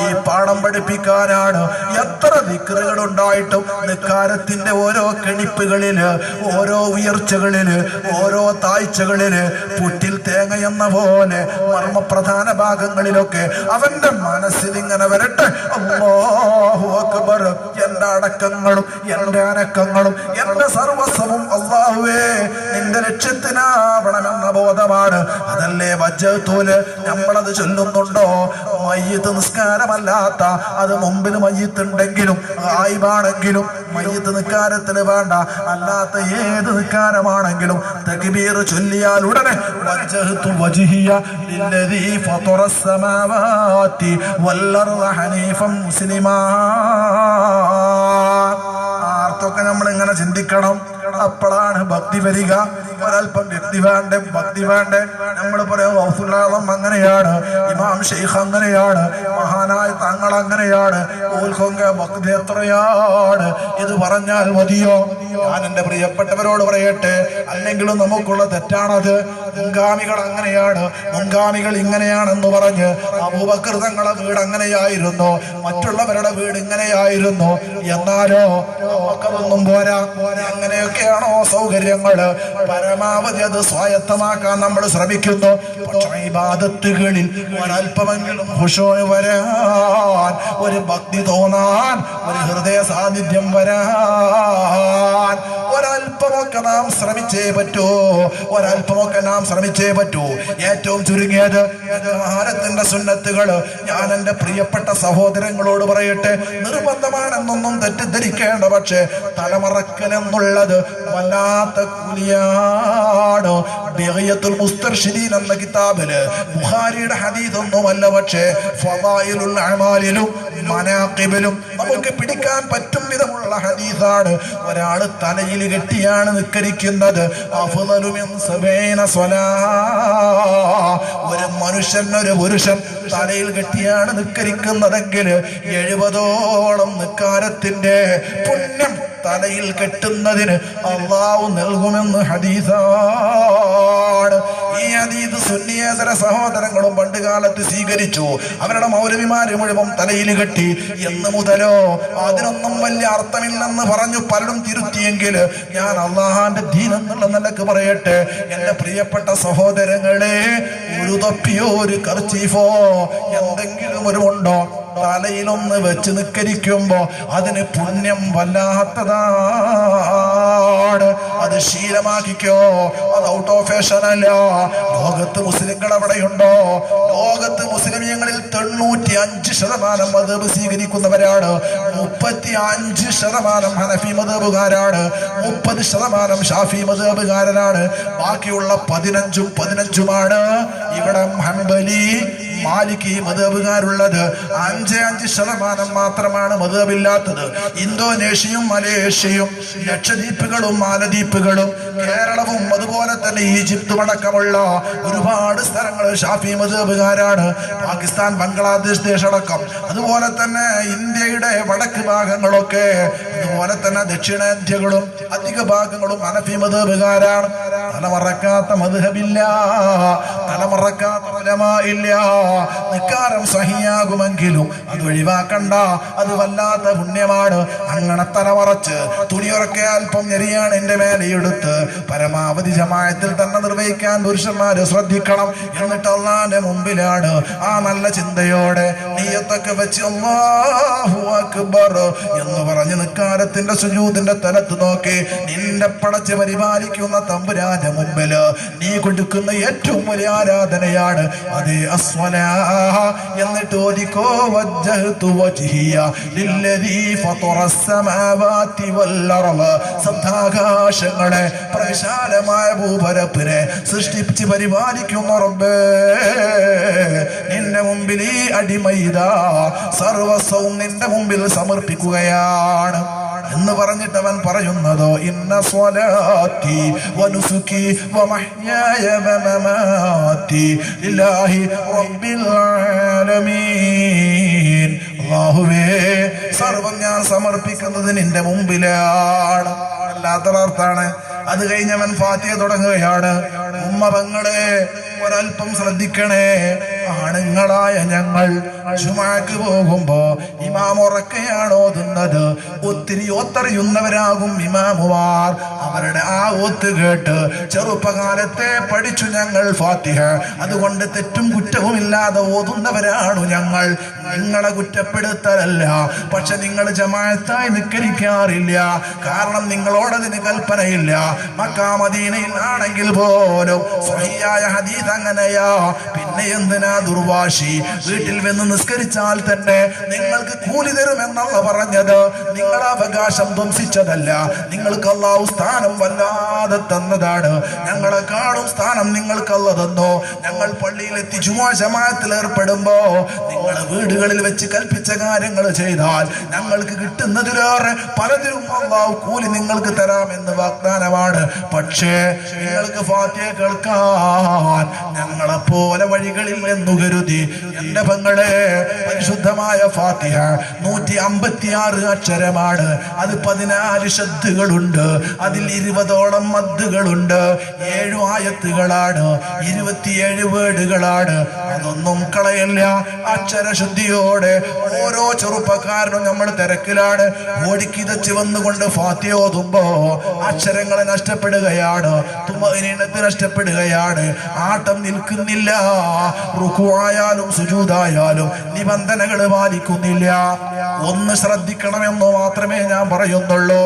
ഈ പാഠം പഠിപ്പിക്കാനാണ്. എത്ര ദിക്റുകൾ ഉണ്ടായിട്ടും നിക്കാരത്തിന്റെ ഓരോ കെണിപ്പുകളില്, ഓരോ ഉയർച്ചകളില്, ഓരോ താഴ്ചകളില് പുറ്റിൽ തേങ്ങ എന്ന പോലെ മർമ്മപ്രധാന ഭാഗങ്ങളിലൊക്കെ അവന്റെ മനസ്സിൽ ഇങ്ങനെ വരട്ടെ, അല്ലാഹു അക്ബർ, എന്റെ അടക്കങ്ങളും എന്റെ അനക്കങ്ങളും എന്റെ സർവസ്വവും അല്ലാഹുവേ നിന്റെ ലക്ഷ്യത്തിനാവണമെന്ന ബോധമാണ്. അതല്ലേ വജ്ജത്തൂല് നമ്മളത് ചൊല്ലുന്നുണ്ടോ? മയ്യിത്ത് നിസ്കാരമല്ലാത്ത, അത് മുമ്പിൽ മയ്യിത്തുണ്ടെങ്കിലും ഗായിബാണെങ്കിലും മയ്യിത്ത് നിസ്കാരത്തിന് വേണ്ട, അല്ലാത്ത ഏത് നിസ്കാരമാണെങ്കിലും തക്ബീർ ചൊല്ലിയാൽ ഉടനെ വജ്ജഹ്തു വജ്ഹിയ ലില്ലദീ ഫതറസ് സമാവാതി വല്ലർദ ഹനീഫൻ മുസ്ലിമാ. ആർത്തൊക്കെ നമ്മൾ ഇങ്ങനെ ചിന്തിക്കണം. അപ്പോഴാണ് ഭക്തി വരിക. ഒരൽപ്പം വ്യക്തി വേണ്ടേ, ഭക്തി വേണ്ടേ. നമ്മൾ പറയാം ഗൗസുൽ അങ്ങനെയാണ്, ഇമാം ഷെയ്ഖ് അങ്ങനെയാണ്, മഹാനായ തങ്ങൾ അങ്ങനെയാണ്, ഓൽക്കൊക്കെ ഭക്തി എത്രയാണ്. ഇത് പറഞ്ഞാൽ മതിയോ? ഞാൻ എന്റെ പ്രിയപ്പെട്ടവരോട് പറയട്ടെ, അല്ലെങ്കിലും നമുക്കുള്ള തെറ്റാണത്. മുൻഗാമികൾ അങ്ങനെയാണ്, മുൻഗാമികൾ ഇങ്ങനെയാണെന്ന് പറഞ്ഞ് അബൂബക്കർ തങ്ങളുടെ വീട് അങ്ങനെയായിരുന്നു, മറ്റുള്ളവരുടെ വീട് ഇങ്ങനെയായിരുന്നു. എന്നാലോ നമുക്കതൊന്നും പോരാ. എങ്ങനെയൊക്കെയാണോ സൗകര്യങ്ങള്, പരമാവധി അത് സ്വായത്തമാക്കാൻ നമ്മൾ ശ്രമിക്കുന്നു. പക്ഷേ ഇബാദത്തുകളിൽ ഒരല്പമെങ്കിലും ഖുശൂ വരാൻ, ഒരു ഭക്തി തോന്നാൻ, ഒരു ഹൃദയ സാന്നിധ്യം വരാൻ ഒരല്പമൊക്കെ നാം ശ്രമിച്ചേ പറ്റൂ, ഒരല്പമൊക്കെ നാം ശ്രമിച്ചേ പറ്റൂ. ഏറ്റവും ചുരുങ്ങിയത് ഭാരത്തിന്റെ സുന്നത്തുകൾ ഞാൻ എന്റെ പ്രിയപ്പെട്ട സഹോദരങ്ങളോട് പറയട്ടെ, നിർബന്ധമാണെന്നൊന്നും തെറ്റിദ്ധരിക്കേണ്ട. പക്ഷേ തലമറക്കൽ എന്നുള്ളത് വല്ലാത്ത കൂലിയാണ്. ബിഗയത്തുൽ മുസ്തർശിദീൻ എന്ന കിതാബില് ബുഖാരിയുടെ ഹദീസ് ഒന്നുമല്ല, പക്ഷേ ഫളായിലുൽ അമാലിലും മനാഖിബിലും നമുക്ക് പിടിക്കാൻ പറ്റും വിധമുള്ള ഹദീസാണ്. ഒരാള് തലയിൽ കെട്ടിയാണ് നിസ്കരിക്കുന്നത്, അഫ്ളലു മിൻ 70 സ്വലാ. ഒരു മനുഷ്യൻ, ഒരു പുരുഷൻ തലയിൽ കെട്ടിയാണ് നിസ്കരിക്കുന്നതെങ്കിൽ 70ഓളം നിസ്കാരത്തിന്റെ പുണ്യം തലയിൽ കെട്ടുന്നതിന് അള്ളാഹു നൽകുമെന്ന് ഹദീസാണ്. ഈ ഹദീസ് സുന്നിയേതര സഹോദരങ്ങളും പണ്ട് കാലത്ത് സ്വീകരിച്ചു. അവരുടെ മൗലവിമാര് മുഴുവൻ തലയിൽ കെട്ടി. എന്ന് മുതലോ അതിനൊന്നും വലിയ അർത്ഥമില്ലെന്ന് പറഞ്ഞു പലരും തിരുത്തിയെങ്കിൽ ഞാൻ അള്ളാഹാന്റെ ദീൻ എന്നുള്ള നിലക്ക് പറയട്ടെ, എന്റെ പ്രിയപ്പെട്ട സഹോദരങ്ങളെ, ഒരു തൊപ്പിയോ ഒരു കർച്ചീഫോ എന്തെങ്കിലും ഒരു ഉണ്ടോ തലയിലൊന്ന് വെച്ച് നിസ്കരിക്കുമ്പോ അതിന് പുണ്യം വല്ലാത്തതാണ്. അത് ശീലമാക്കിക്കോ, അത് ഔട്ട് ഓഫ് ഫാഷൻ അല്ല. ലോകത്ത് മുസ്ലിങ്ങൾ എവിടെയുണ്ടോ? ലോകത്ത് മുസ്ലിമീങ്ങളിൽ 95% മദ്ഹബ് സ്വീകരിക്കുന്നവരാണ്, 35% ഹനഫി മദ്ഹബുകാരാണ്, 30% ഷാഫി മദ്ഹബുകാരനാണ്. ബാക്കിയുള്ള 15% ഇവിടെ ഹംബലി മാലിക്കി മദ്ഹബുകാരുള്ളത്. 5% മാത്രമാണ് മദ്ഹബില്ലാത്തത്. ഇന്തോനേഷ്യയും മലേഷ്യയും ലക്ഷദ്വീപുകളും മാലദ്വീപുകളും കേരളവും അതുപോലെ തന്നെ ഈജിപ്തും അടക്കമുള്ള ഒരുപാട് സ്ഥലങ്ങൾ ഷാഫി മദ്ഹബുകാരാണ്. പാകിസ്ഥാൻ, ബംഗ്ലാദേശ് ദേശമടക്കം, അതുപോലെ തന്നെ ഇന്ത്യയുടെ വടക്ക് ഭാഗങ്ങളൊക്കെ, അതുപോലെ തന്നെ ദക്ഷിണേന്ത്യകളും അധിക ഭാഗങ്ങളും ഹനഫി മദ്ഹബുകാരാണ്. തലമറക്കാത്ത മദ്ഹബില്ല, തലമറക്കാത്ത ഉലമാ ഇല്ല. നിക്കാരം സഹിയാകുമെങ്കിലും അത് ഒഴിവാക്കണ്ട, അത് വല്ലാത്ത പുണ്യമാണ്. അങ്ങനെ തലമറച്ച് തുണിയുറക്കെ അല്പം ഞെരിയാണ് എന്റെ മേലെയെടുത്ത് പരമാവധി ജമാഅത്തിൽ തന്നെ നിർവഹിക്കാൻ പുരുഷന്മാര് ശ്രദ്ധിക്കണം. എന്നിട്ട് അള്ളാന്റെ മുമ്പിലാണ് ആ നല്ല ചിന്തയോടെ നിയ്യത്തൊക്കെ വെച്ച് അല്ലാഹു അക്ബർ എന്ന് പറഞ്ഞ് നിക്കാരത്തിന്റെ സുജൂദിന്റെ തലത്ത് നോക്കി നിന്റെ പടച്ച് പരിപാലിക്കുന്ന തമ്പുരാന്റെ മുമ്പില് നീ കൊടുക്കുന്ന ഏറ്റവും വലിയ ആരാധനയാണ് അതേ അസ്വലാ. എന്നിട്ട് ഓദിക്കോ വജ്ജഹ്തു വജ്ഹിയ ലില്ലദീ ഫതറസ് സമാവാതി വൽ അർള്. സപ്താകാശങ്ങളെ പ്രവിശാലമായ ഭൂപരപ്പിനെ സൃഷ്ടിച്ച് പരിപാലിക്കുന്ന റബ്ബേ, നിന്റെ മുമ്പിൽ ഈ അടിമൈതാ സർവസ്വവും നിന്റെ മുമ്പിൽ സമർപ്പിക്കുകയാണ് എന്ന് പറഞ്ഞിട്ട് അവൻ പറയുന്നതോ ഇന്ന സ്വലാത്തി വനുസുകി വമഹ്യായ വമമാതി ലില്ലാഹി റബ്ബിൽ ആലമീൻ. അല്ലാഹുവേ, സർവം ഞാൻ സമർപ്പിക്കുന്നത് നിന്റെ മുമ്പിലാണ്. അല്ലാത്തൊരർത്ഥാണ്. അത് കഴിഞ്ഞവൻ ഫാത്തിഹ തുടങ്ങുകയാണ്. ഉമ്മ പെങ്ങളെ ഒരൽപ്പം ശ്രദ്ധിക്കണേ. ആണുങ്ങളായ ഞങ്ങൾ ജുമാക്ക് പോകുമ്പോ ഇമാം ഉറക്കെയാണ് ഓതുന്നത്. ഒത്തിരി ഓത്തറിയുന്നവരാകും ഇമാമുമാർ. അവരുടെ ആ ഓത്ത് കേട്ട് ചെറുപ്പകാലത്തെ പഠിച്ചു ഞങ്ങൾ ഫാത്തിഹ. അതുകൊണ്ട് തെറ്റും കുറ്റവും ഇല്ലാതെ ഓതുന്നവരാണു ഞങ്ങൾ. നിങ്ങളെ കുറ്റപ്പെടുത്തലല്ല, പക്ഷെ നിങ്ങൾ ജമാഅത്തായി നിസ്കരിക്കാറില്ല. കാരണം നിങ്ങളോടതിന് കൽപ്പനയില്ല. മക്കാ മദീനയിൽ ആണെങ്കിൽ പോലും സ്വഹീഹായ ഹദീസ് അങ്ങനെയാ. പിന്നെ എന്തിനാ ദുർവാശി? വീട്ടിൽ വന്ന് നിസ്കരിച്ചാൽ തന്നെ നിങ്ങൾക്ക് കൂലി തരുമെന്നല്ല പറഞ്ഞത്. നിങ്ങളെ അവകാശം ധ്വംസിച്ചതല്ല, നിങ്ങൾക്ക് അല്ലാഹു സ്ഥാനം വല്ലാതെ തന്നതാണ്. ഞങ്ങളെക്കാളും സ്ഥാനം നിങ്ങൾക്ക് അല്ലാഹു തന്നു. ഞങ്ങൾ പള്ളിയിലെത്തി ജുമുഅ ജമാഅത്തിൽ ഏർപ്പെടുമ്പോ നിങ്ങൾ വീടുകളിൽ വെച്ച് കൽപ്പിച്ച കാര്യങ്ങൾ ചെയ്താൽ ഞങ്ങൾക്ക് കിട്ടുന്നതിലേറെ പലതിലും അല്ലാഹു കൂലി നിങ്ങൾക്ക് തരാമെന്ന് വാഗ്ദാനമാണ്. പക്ഷേ നിങ്ങൾക്ക് ഫാത്തിഹ കേൾക്കാൻ ഞങ്ങളെപ്പോലെ വഴികളിൽ എന്ന് കരുതി എന്റെ പെങ്ങളെ പരിശുദ്ധമായ ഫാത്തിഹ 156 അക്ഷരമാണ്. അത് 14 ശബ്ദങ്ങളുണ്ട്. അതിൽ 20ഓളം മദ്ദുകളുണ്ട്. 7 ആയത്തുകളാണ്, 27 വേർഡുകളാണ്. അതൊന്നും കളയല്ല. അക്ഷരശുദ്ധിയോടെ ഓരോ ചെറുപ്പക്കാരനും നമ്മൾ തിരക്കിലാണ്. ഓടിക്കിതച്ച് വന്നുകൊണ്ട് ഫാത്തിഹ ഓതുമ്പോ അക്ഷരങ്ങൾ നഷ്ടപ്പെടുകയാണ്, തുമഅനീനത്ത് നഷ്ടപ്പെടുകയാണ്, ആട്ടം നിൽക്കുന്നില്ല. റുകൂആയാലും സുജൂദായാലും നിബന്ധനകൾ പാലിക്കുന്നില്ല. ഒന്ന് ശ്രദ്ധിക്കണമെന്ന് മാത്രമേ ഞാൻ പറയുന്നുള്ളൂ.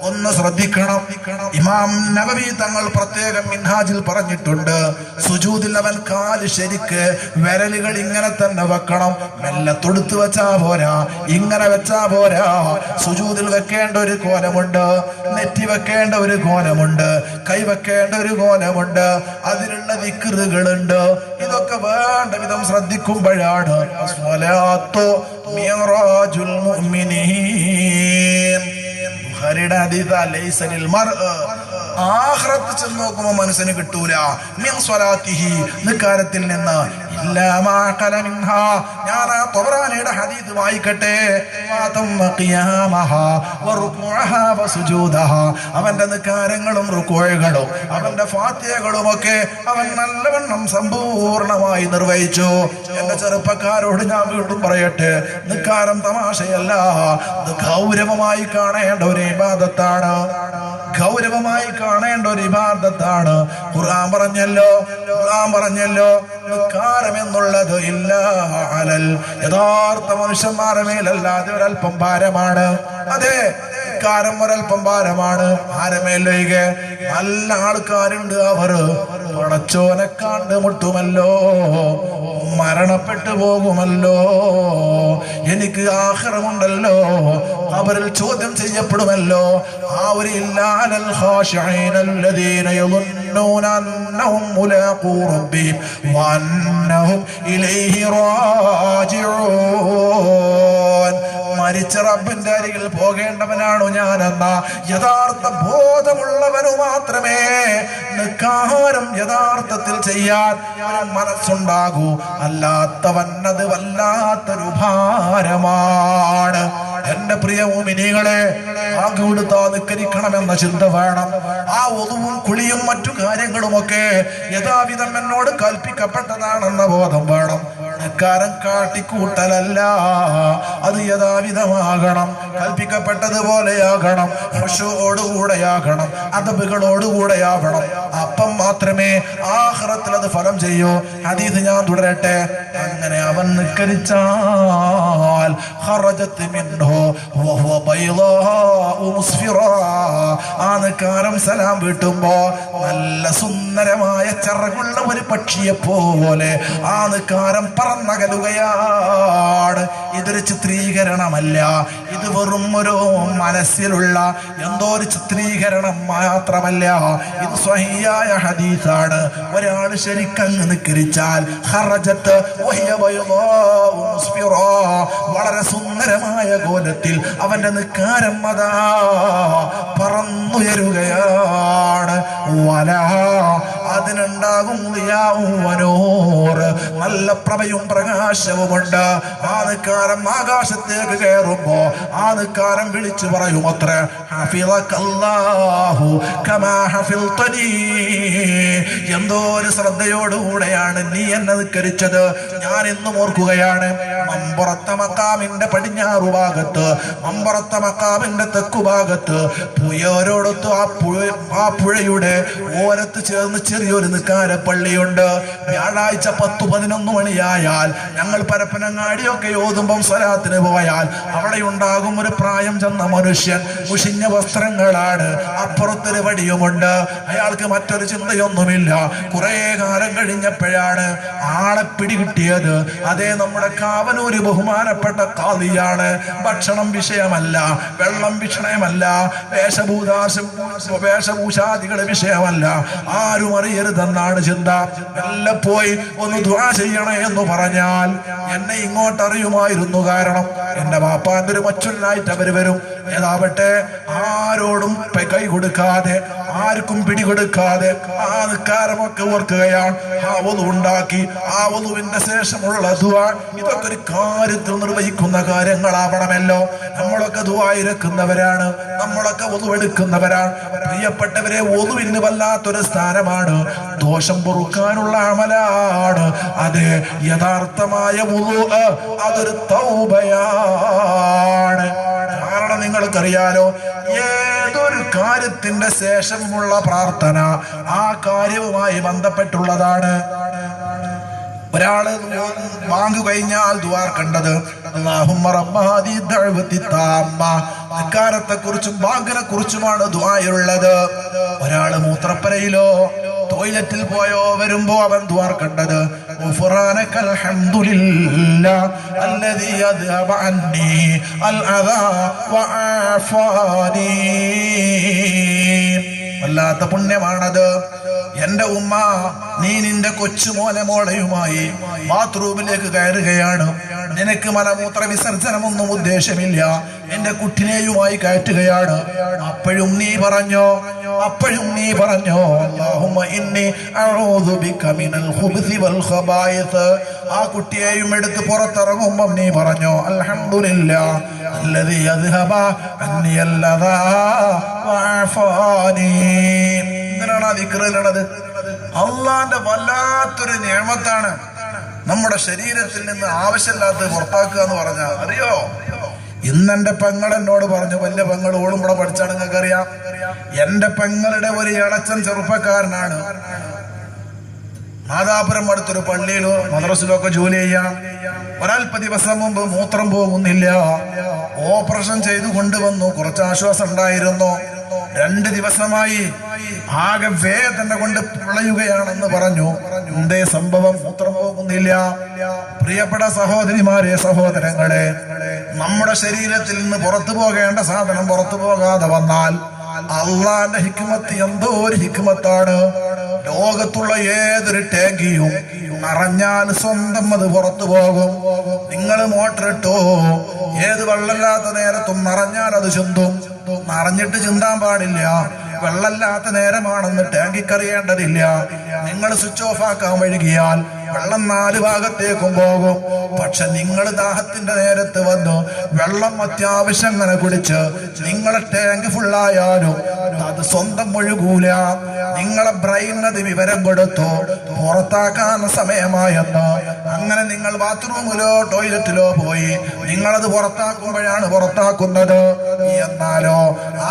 ഒന്ന് ശ്രദ്ധിക്കണം. ഇമാം നബവി തങ്ങൾ പ്രത്യേകം മിൻഹാജിൽ പറഞ്ഞിട്ടുണ്ട്, സുജൂദിൽ അവൻ കാല് ശരിക്ക് വിരലുകൾ ഇങ്ങനെ തന്നെ വെക്കണം. മെല്ലെ തൊടുത്തു വെച്ചാ പോരാ, ഇങ്ങനെ വെച്ചാ പോരാ. സുജൂദിൽ വെക്കേണ്ട ഒരു കോലമുണ്ട്, നെറ്റി വെക്കേണ്ട ഒരു കോലമുണ്ട്, കൈ വെക്കേണ്ട ഒരു കോലമുണ്ട്, അതിലുള്ള ദിക്റുകളുണ്ട്. ഇതൊക്കെ വേണ്ട വിധം ശ്രദ്ധിക്കുമ്പോഴാണ് സ്വലാത്തു മിഅ്റാജുൽ മുഅ്മിനീൻ. ബുഖാരിയുടെ ഹദീസാ, ലൈസ ലിൽ മർഅ, ആഖിറത്ത് ചെന്ന് നോക്കുമ്പോൾ മനസ്സിന് കിട്ടൂല മിൻ സ്വലാത്തിഹി, നിക്കാരത്തിൽ നിന്ന്, ഇല്ലാ മാ ഖല മിൻഹാ. ഞാൻ ആ ത്വബറാനിയുടെ ഹദീസ് വായിക്കട്ടെ. ഖിയാമഹാ വറുകൂഅഹാ വസുജൂദഹാ, അവന്റെ നിക്കാരങ്ങളും റുകൂഅകളും അവന്റെ ഫാത്തിഹകളും ഒക്കെ അവൻ നല്ലവണ്ണം സമ്പൂർണമായി നിർവഹിച്ചു. എന്റെ ചെറുപ്പക്കാരോട് ഞാൻ വീണ്ടും പറയട്ടെ, നിക്കാരം തമാശയല്ല, ഇത് ഗൗരവമായി കാണേണ്ട ഒരു ഇബാദത്താണ്, ഗൗരവമായി കാണേണ്ട ഒരു ഇബാദത്താണ്. ഖുർആൻ പറഞ്ഞല്ലോ നിക്കാരം എന്നുള്ളത് ഇല്ലാ അലൽ, യഥാർത്ഥ മനുഷ്യന്മാരുടെ മേലല്ലാതെ ഒരൽപ്പം ഭാരമാണ്. അതെ, നിക്കാരം ഒരൽപ്പം ഭാരമാണ്. ഭാരമേലൊഴികെ നല്ല ആൾക്കാരുണ്ട്, അവർ പടച്ചോനെ കണ്ട് മുട്ടുമല്ലോ, മരണപ്പെട്ടു പോകുമല്ലോ, എനിക്ക് ആഖിറമുണ്ടല്ലോ, ഖബറിൽ ചോദ്യം ചെയ്യപ്പെടുമല്ലോ. ആ ഒരു ഇല്ലാലൽ ഖാശിഈനല്ലദീന യظنون അന്നഹും മുലാഖൂ റബ്ബിഹിം വഅന്നഹും ഇലൈഹി റാജിഊൻ. മരിച്ച റബ്ബിന്റെ അരികിൽ പോകേണ്ടവനാണോ ഞാനെന്ന യഥാർത്ഥ ബോധമുള്ളവനു മാത്രമേ നിക്കാരം യഥാർത്ഥത്തിൽ ചെയ്യാൻ മനസ്സുണ്ടാകൂ. അല്ലാത്തവന്നത് വല്ലാത്തൊരു ഭാരമാണ്. എന്റെ പ്രിയ മുഅ്മിനീങ്ങളെ, ആഗുടുത്താ നിക്കരിക്കണമെന്ന ചിന്ത വേണം. ആ ഒതുവും കുളിയും മറ്റു കാര്യങ്ങളുമൊക്കെ യഥാവിധം എന്നോട് കൽപ്പിക്കപ്പെട്ടതാണെന്ന ബോധം വേണം. നിക്കാരം കാട്ടിക്കൂട്ടലല്ല, അത് യഥാവിധമാകണം, കൽപ്പിക്കപ്പെട്ടതുപോലെയാകണം, ഖുശൂഅോടുകൂടെയാകണം, അദബുകളോടുകൂടെയാവണം. അപ്പം മാത്രമേ ആഖിറത്തിൽ അത് ഫലം ചെയ്യൂ. ഹദീസ് ഞാൻ തുടരട്ടെ. അങ്ങനെ അവൻ നിക്കരിച്ചാൽ ഖറജത് മിൻഹു വഹുവ ബൈളാഉ മുസ്ഫിറാ, ആ നിക്കാരം സലാം വീട്ടുമ്പോ നല്ല സുന്ദരമായ ചിറകുള്ള ഒരു പക്ഷിയെ പോലെ ആ നിക്കാരം പറന്നകലുകയാണ്. ഇതൊരു ചിത്രീകരണമല്ല, ഇത് വെറും ഒരു മനസ്സിലുള്ള എന്തോ ഒരു ചിത്രീകരണം മാത്രമല്ല, ഇത് സ്വഹീഹായ ഹദീസാണ്. ഒരാൾ ശരിക്കങ്ങ് നിക്കരിച്ചാൽ ഖറജത്ത് വഹിയ ബൈളാഉ മുസ്ഫിറാ, വളരെ സുന്ദരമായ കോലത്തിൽ അവന്റെ നിക്കാരം അതാ പറന്നുയരുകയാണ്. അതിനുണ്ടാകും നല്ല പ്രഭയും പ്രകാശവുമുണ്ട്. ആ നിക്കാരം ആകാശത്തേക്ക് കയറുമ്പോ ആ നിക്കാരം വിളിച്ചു പറയും അത്ര, ഹഫിളകല്ലാഹു കമാ ഹഫിൾതനീ, എന്തോ ഒരു ശ്രദ്ധയോടുകൂടെയാണ് നീ എന്നെ നിക്കരിച്ചത്, ഞാൻ ഇന്നും ഓർക്കുകയാണ്. മമ്പുറത്തെ മക്കാമിന്റെ പടിഞ്ഞാറു ഭാഗത്ത്, മമ്പുറത്തെ മക്കാമിന്റെ തെക്കു ഭാഗത്ത് പുഴയോരടുത്ത് ആ പുഴയുടെ ഓരത്ത് ചേർന്ന് ചെറിയൊരു നിക്കാര പള്ളിയുണ്ട്. വ്യാഴാഴ്ച 10-11 മണിയായാൽ ഞങ്ങൾ പരപ്പനങ്ങാടിയൊക്കെ ഓതുമ്പം സ്വലാത്തിന് പോയാൽ അവിടെ ഉണ്ടാകും ഒരു പ്രായം ചെന്ന മനുഷ്യൻ. മുഷിഞ്ഞ വസ്ത്രങ്ങളാണ്, അപ്പുറത്തൊരു വടിയുമുണ്ട്. അയാൾക്ക് മറ്റൊരു ചിന്തയൊന്നുമില്ല. കുറെ കാലം കഴിഞ്ഞപ്പോഴാണ് ആളെ പിടികിട്ടിയത്. അതേ, നമ്മുടെ കാവനൂര് ബഹുമാനപ്പെട്ട ഖാദിയാണ്. ഭക്ഷണം വിഷയമല്ല, വെള്ളം വിഷയമല്ല, വേഷഭൂഷാദികളുടെ വിഷയമല്ല, ആരും അറിയരുതെന്നാണ് ചിന്ത. എല്ലാം പോയി ഒന്ന് ദുആ ചെയ്യണേ എന്ന് പറഞ്ഞാൽ എന്നെ ഇങ്ങോട്ട് അറിയുമായിരുന്നു. കാരണം എന്റെ വാപ്പാന്റെ ഒരു മച്ചുനായിട്ട് അവര് വരും. ഏതാവട്ടെ, ആരോടും കൈ കൊടുക്കാതെ ആർക്കും പിടികൊടുക്കാതെ ആ നിസ്കാരമൊക്കെ ഓർക്കുകയാണ്. ആ വധു ഉണ്ടാക്കി ആ വധുവിന്റെ ശേഷമുള്ള ദുആ, ഇതൊക്കെ ഒരു കാര്യത്തിൽ നിർവഹിക്കുന്ന കാര്യങ്ങളാവണമല്ലോ. നമ്മളൊക്കെ ദുആ ഇരക്കുന്നവരാണ്, നമ്മളൊക്കെ വധു എടുക്കുന്നവരാണ്. പ്രിയപ്പെട്ടവരെ, വധുവിന് വല്ലാത്തൊരു സ്ഥാനമാണ്, ദോഷം പൊറുക്കാനുള്ള അമലാണ്. അതെ, യഥാർത്ഥമായ വുളു അതൊരു തൗബയാണ്. കാരണം നിങ്ങൾക്കറിയാലോ, ഏതൊരു കാര്യത്തിന്റെ ശേഷമുള്ള പ്രാർത്ഥന ആ കാര്യവുമായി ബന്ധപ്പെട്ടുള്ളതാണ്. ഒരാള് ബാങ്ക് കഴിഞ്ഞാൽ ദുആ കണ്ടത് അല്ലാഹുമ്മ റബ്ബ ഹാദി ദഅവതി താമ്മ, നിസ്കാരത്തെ കുറിച്ചും ബാങ്കിനെ കുറിച്ചുമാണ് ദുആയുള്ളത്. ഒരാള് മൂത്രപ്പരയിലോ ടോയ്ലറ്റിൽ പോയോ വരുമ്പോ അവൻ ദുആ കണ്ടത് ഗുഫ്റാനകൽ ഹംദുലില്ലാ അല്ലദീ അദ്ഹബ അന്നി അൽ അദാ വഅഫാനി. വല്ലാത്ത പുണ്യമാണത്. എന്റെ ഉമ്മ, നീ നിന്റെ കൊച്ചുമോനെ മോളയുമായി ബാത്റൂമിലേക്ക് കയറുകയാണ്. നിനക്ക് മലമൂത്ര വിസർജനമൊന്നും ഉദ്ദേശമില്ല, എന്റെ കുട്ടിനെയുമായി കയറ്റുകയാണ്. അപ്പോഴും നീ പറഞ്ഞോ അല്ലാഹുമ്മ ഇന്നി അഊദു ബിക മിനൽ ഖുബ്സി വൽ ഖബായിസ്. ആ കുട്ടിയെയും എടുത്ത് പുറത്തിറങ്ങുമ്പം നീ പറഞ്ഞോ അൽഹംദുലില്ലാഹ് അല്ലദീ അദ്ഹബ അന്നി അല്ലദാ വഅഫാനി. എന്തിനാണ് ആ ദിക്റുള്ളത്? അള്ളാന്റെ വല്ലാത്തൊരു നിഅമത്താണ്. നമ്മുടെ ശരീരത്തിൽ നിന്ന് ആവശ്യമില്ലാത്തത് പുറത്താക്കുക എന്ന് പറഞ്ഞാൽ അറിയോ? ഇന്നെന്റെ പെങ്ങൾ എന്നോട് പറഞ്ഞു, വലിയ പെങ്ങൾ ഓളും കൂടെ പഠിച്ചാണ്, നിങ്ങൾക്ക് അറിയാം. എന്റെ പെങ്ങളുടെ ഒരു ഇളച്ചൻ ചെറുപ്പക്കാരനാണ്, മാതാപുരം അടുത്തൊരു പള്ളിയിലോ മദ്രസിലോ ഒക്കെ ജോലി ചെയ്യാം. ഒരൽപ്പ ദിവസം മുമ്പ് മൂത്രം പോകുന്നില്ല, ഓപ്പറേഷൻ ചെയ്തു കൊണ്ടുവന്നു. കുറച്ച് ആശ്വാസം ഉണ്ടായിരുന്നു. 2 ദിവസമായി ആകെ വേദന കൊണ്ട് പിളയുകയാണെന്ന് പറഞ്ഞു. എന്തേ സംഭവം? മൂത്രം പോകുന്നില്ല. പ്രിയപ്പെട്ട സഹോദരിമാരെ, സഹോദരങ്ങളെ, നമ്മുടെ ശരീരത്തിൽ നിന്ന് പുറത്തു പോകേണ്ട സാധനം പുറത്തു പോകാതെ വന്നാൽ അള്ളാന്റെ ഹിക്മത്ത് എന്തോ ഒരു ഹിക്മത്താണ്. ലോകത്തുള്ള ഏതൊരു ടാങ്കിയും നിറഞ്ഞാൽ സ്വന്തം അത് പുറത്തു പോകും. നിങ്ങൾ മോട്ടർ ഇട്ടോ, ഏത് വെള്ളമില്ലാത്ത നേരത്തും നിറഞ്ഞാൽ അത് ചിന്തും. നിറഞ്ഞിട്ട് ചിന്താൻ പാടില്ല. വെള്ളമില്ലാത്ത നേരമാണെന്ന് ടാങ്കിക്കറിയേണ്ടതില്ല. നിങ്ങൾ സ്വിച്ച് ഓഫ് ആക്കാൻ വൈകിയാൽ വെള്ളം 4 ഭാഗത്തേക്കും പോകും. പക്ഷെ നിങ്ങൾ ദാഹത്തിന്റെ നേരത്ത് വന്നു വെള്ളം അത്യാവശ്യം അങ്ങനെ കുടിച്ച് നിങ്ങളെ ടാങ്ക് ഫുള്ളായാലും അത് സ്വന്തം ഒഴുകൂല. നിങ്ങളെ ബ്രെയിൻ അത് വിവരം കൊടുത്തു പുറത്താക്കാൻ സമയമായെന്ന്. അങ്ങനെ നിങ്ങൾ ബാത്റൂമിലോ ടോയ്ലറ്റിലോ പോയി നിങ്ങളത് പുറത്താക്കുമ്പോഴാണ് പുറത്താക്കുന്നത്. എന്നാലോ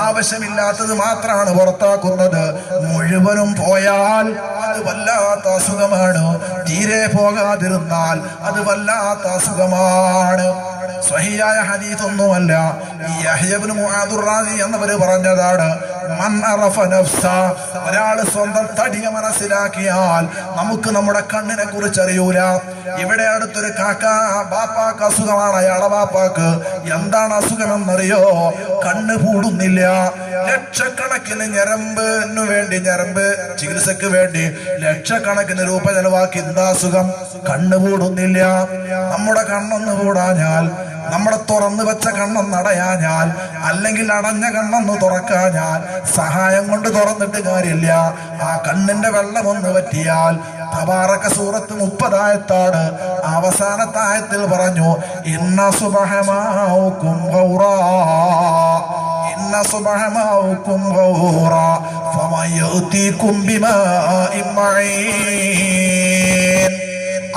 ആവശ്യമില്ലാത്തത് മാത്രമാണ് പുറത്താക്കുന്നത്. മുഴുവനും പോയാൽ അത് വല്ലാത്ത അസുഖമാണ്. തീരെ പോകാതിരുന്നാൽ അത് വല്ലാത്ത അസുഖമാണ്. സ്വഹീഹായ ഹദീസ് ഒന്നുമല്ല, യഹ്യ ഇബ്നു മുആദ് റാസി എന്നവര് പറഞ്ഞതാണ്, മൻ അറഫ നഫ്സ, ഒരാൾ സ്വന്തം തടിയെ മനസ്സിലാക്കിയാൽ നമുക്ക് നമ്മുടെ കണ്ണിനെ കുറിച്ച് അറിയൂല. ഇവിടെ അടുത്തൊരു കാക്ക ബാപ്പാക്ക് അസുഖമാണ്. അയാളെ ബാപ്പാക്ക് എന്താണ് അസുഖമെന്നറിയോ? കണ്ണ് കൂടുന്നില്ല. ലക്ഷക്കണക്കിന് ഞരമ്പ് ചികിത്സക്ക് വേണ്ടി ലക്ഷക്കണക്കിന് രൂപ ചെലവാക്കി. എന്താ അസുഖം? കണ്ണ് കൂടുന്നില്ല. നമ്മുടെ കണ്ണൊന്ന് കൂടാഞ്ഞാൽ, നമ്മുടെ തുറന്നു വെച്ച കണ്ണൊന്ന് അടയാഞ്ഞാൽ, അല്ലെങ്കിൽ അടഞ്ഞ കണ്ണൊന്ന് തുറക്കാഞ്ഞാൽ സഹായം കൊണ്ട് തുറന്നിട്ട് കാര്യമില്ല. ആ കണ്ണിന്റെ വെള്ളമൊന്ന് പറ്റിയാൽ തബാറക സൂറത്ത് 30 ആയത്താണ്. അവസാനത്തെ ആയത്തിൽ പറഞ്ഞു, ഇന്ന സുബ്ഹാനഹുക്കും ഗൗറാ, ഇന്ന സുബ്ഹാനഹുക്കും ഗൗറാ ഫമയതികും ബിമാഇൻ മഈൻ.